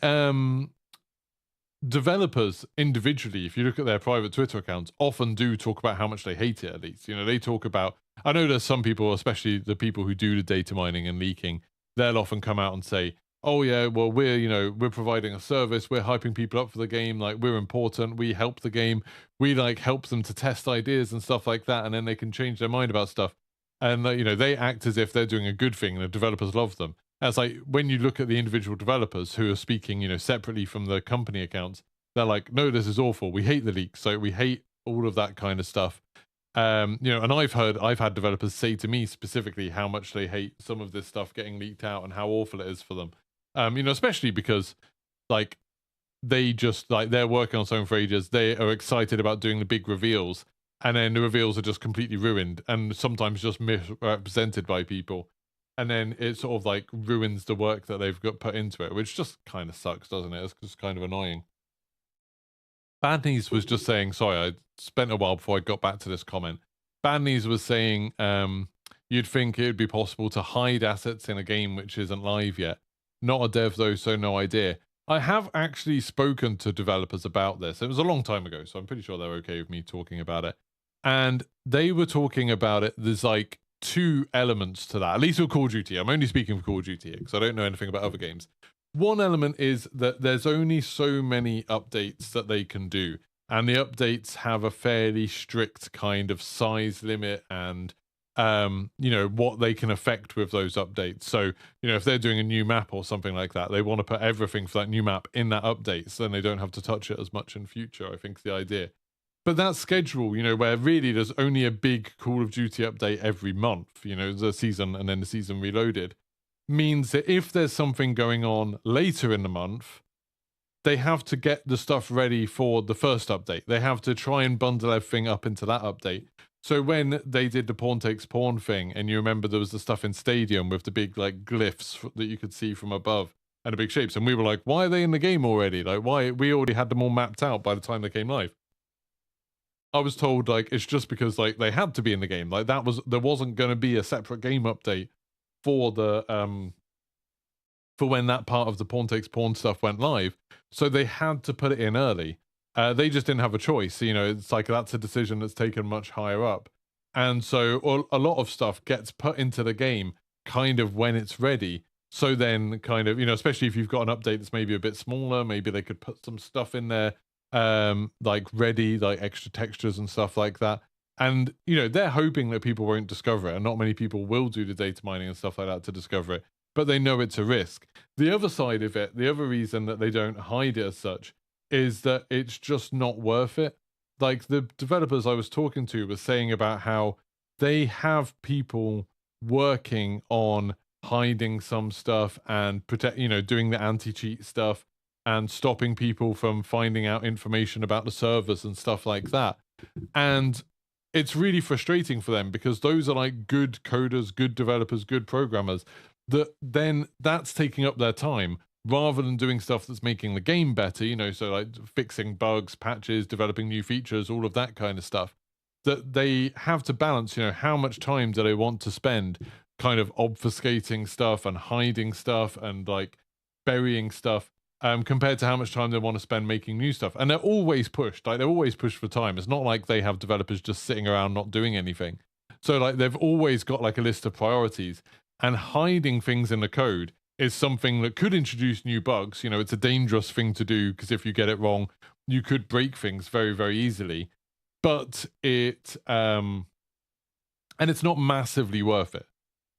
developers individually, if you look at their private Twitter accounts, often do talk about how much they hate it, at least. You know, they talk about, I know there's some people, especially the people who do the data mining and leaking, they'll often come out and say, oh yeah, well, we're providing a service, we're hyping people up for the game, like, we're important, we help the game, we like help them to test ideas and stuff like that, and then they can change their mind about stuff. And you know, they act as if they're doing a good thing and the developers love them. As like, when you look at the individual developers who are speaking, you know, separately from the company accounts, they're like, no, this is awful, we hate the leaks, so we hate all of that kind of stuff. You know, and I've had developers say to me specifically how much they hate some of this stuff getting leaked out and how awful it is for them. You know, especially because, like, they just, like, they're working on something for ages, they are excited about doing the big reveals, and then the reveals are just completely ruined and sometimes just misrepresented by people, and then it sort of like ruins the work that they've got put into it, which just kind of sucks, doesn't it? It's just kind of annoying. Badneys was just saying, sorry, I spent a while before I got back to this comment. Badneys was saying you'd think it would be possible to hide assets in a game which isn't live yet. Not a dev though, so no idea. I have actually spoken to developers about this. It was a long time ago, so I'm pretty sure they're okay with me talking about it. And they were talking about it. There's like two elements to that, at least with Call of Duty. I'm only speaking for Call of Duty because I don't know anything about other games. One element is that there's only so many updates that they can do, and the updates have a fairly strict kind of size limit and you know, what they can affect with those updates. So, you know, if they're doing a new map or something like that, they want to put everything for that new map in that update, so then they don't have to touch it as much in future, I think is the idea. But that schedule, you know, where really there's only a big Call of Duty update every month, you know, the season and then the season reloaded, means that if there's something going on later in the month, they have to get the stuff ready for the first update. They have to try and bundle everything up into that update. So when they did the pawn takes pawn thing, and you remember there was the stuff in Stadium with the big like glyphs that you could see from above and the big shapes, and we were like, why are they in the game already? Like, why? We already had them all mapped out by the time they came live. I was told like it's just because like they had to be in the game. Like there wasn't going to be a separate game update for the for when that part of the pawn takes pawn stuff went live, so they had to put it in early. They just didn't have a choice. You know, it's like that's a decision that's taken much higher up, and so a lot of stuff gets put into the game kind of when it's ready. So then, kind of, you know, especially if you've got an update that's maybe a bit smaller, maybe they could put some stuff in there, like ready, like extra textures and stuff like that. And, you know, they're hoping that people won't discover it, and not many people will do the data mining and stuff like that to discover it, but they know it's a risk. The other side of it, the other reason that they don't hide it as such, is that it's just not worth it. Like the developers I was talking to were saying about how they have people working on hiding some stuff and protect, you know, doing the anti-cheat stuff and stopping people from finding out information about the servers and stuff like that. And it's really frustrating for them because those are like good coders, good developers, good programmers, that then that's taking up their time rather than doing stuff that's making the game better, you know, so like fixing bugs, patches, developing new features, all of that kind of stuff. That they have to balance, you know, how much time do they want to spend kind of obfuscating stuff and hiding stuff and like burying stuff, compared to how much time they want to spend making new stuff. And they're always pushed, like they're always pushed for time. It's not like they have developers just sitting around not doing anything. So like they've always got like a list of priorities, and hiding things in the code is something that could introduce new bugs. You know, it's a dangerous thing to do because if you get it wrong, you could break things very, very easily. But it, and it's not massively worth it.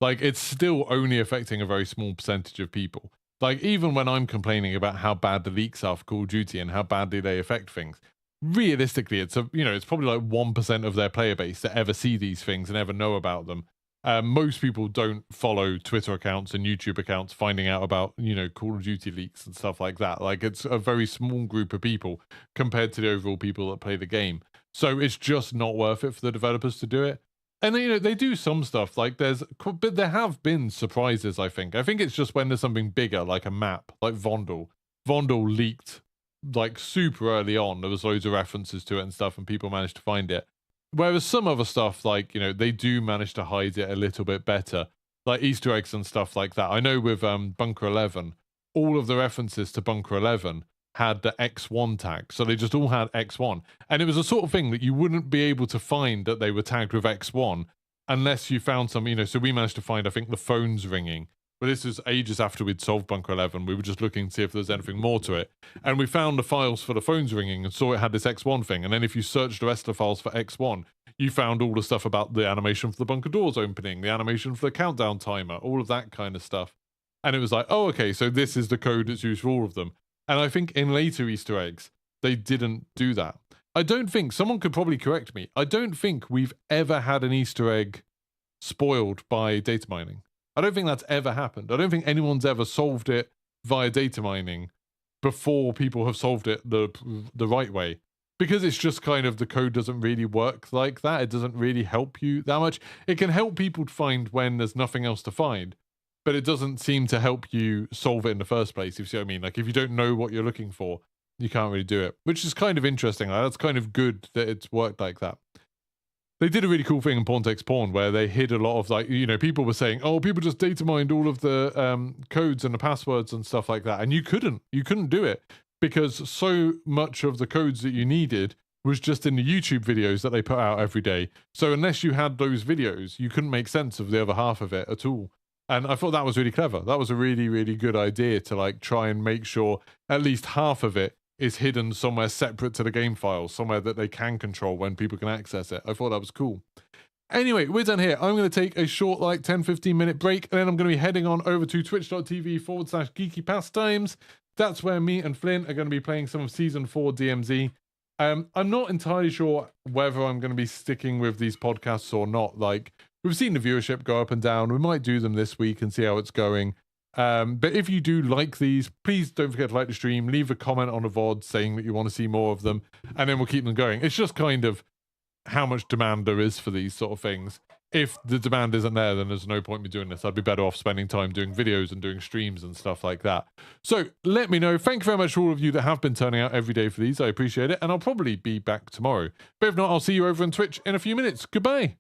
Like, it's still only affecting a very small percentage of people. Like, even when I'm complaining about how bad the leaks are for Call of Duty and how badly they affect things, realistically, it's a, you know, it's probably like 1% of their player base that ever see these things and ever know about them. Most people don't follow Twitter accounts and YouTube accounts finding out about, you know, Call of Duty leaks and stuff like that. Like, it's a very small group of people compared to the overall people that play the game. So it's just not worth it for the developers to do it. And, you know, they do some stuff, like but there have been surprises, I think. I think it's just when there's something bigger, like a map, like Vondel. Vondel leaked, like, super early on. There was loads of references to it and stuff, and people managed to find it. Whereas some other stuff, like, you know, they do manage to hide it a little bit better, like Easter eggs and stuff like that. I know with Bunker 11, all of the references to Bunker 11 had the X1 tag, so they just all had X1. And it was a sort of thing that you wouldn't be able to find that they were tagged with X1 unless you found some, you know, so we managed to find, I think, the phone's ringing. But this was ages after we'd solved Bunker 11. We were just looking to see if there's anything more to it. And we found the files for the phone's ringing and saw it had this X1 thing. And then if you searched the rest of the files for X1, you found all the stuff about the animation for the bunker doors opening, the animation for the countdown timer, all of that kind of stuff. And it was like, oh, okay, so this is the code that's used for all of them. And I think in later Easter eggs, they didn't do that. I don't think, someone could probably correct me, I don't think we've ever had an Easter egg spoiled by data mining. I don't think that's ever happened. I don't think anyone's ever solved it via data mining before people have solved it the right way. Because it's just kind of, the code doesn't really work like that. It doesn't really help you that much. It can help people find when there's nothing else to find, but it doesn't seem to help you solve it in the first place, if you see what I mean. Like, if you don't know what you're looking for, you can't really do it, which is kind of interesting. Like, that's kind of good that it's worked like that. They did a really cool thing in Porn Takes Porn where they hid a lot of, like, you know, people were saying, oh, people just data mined all of the codes and the passwords and stuff like that. And you couldn't do it because so much of the codes that you needed was just in the YouTube videos that they put out every day. So unless you had those videos, you couldn't make sense of the other half of it at all. And I thought that was really clever. That was a really, really good idea to like try and make sure at least half of it is hidden somewhere separate to the game files, somewhere that they can control when people can access it. I thought that was cool. Anyway, we're done here. I'm going to take a short, like 10-15 minute break, and then I'm going to be heading on over to twitch.tv/Geeky Pastimes. That's where me and Flynn are going to be playing some of Season 4 DMZ. I'm not entirely sure whether I'm going to be sticking with these podcasts or not. Like, we've seen the viewership go up and down. We might do them this week and see how it's going. But if you do like these, please don't forget to like the stream, leave a comment on the VOD saying that you want to see more of them, and then we'll keep them going. It's just kind of how much demand there is for these sort of things. If the demand isn't there, then there's no point in me doing this. I'd be better off spending time doing videos and doing streams and stuff like that. So let me know. Thank you very much to all of you that have been turning out every day for these. I appreciate it, and I'll probably be back tomorrow. But if not, I'll see you over on Twitch in a few minutes. Goodbye.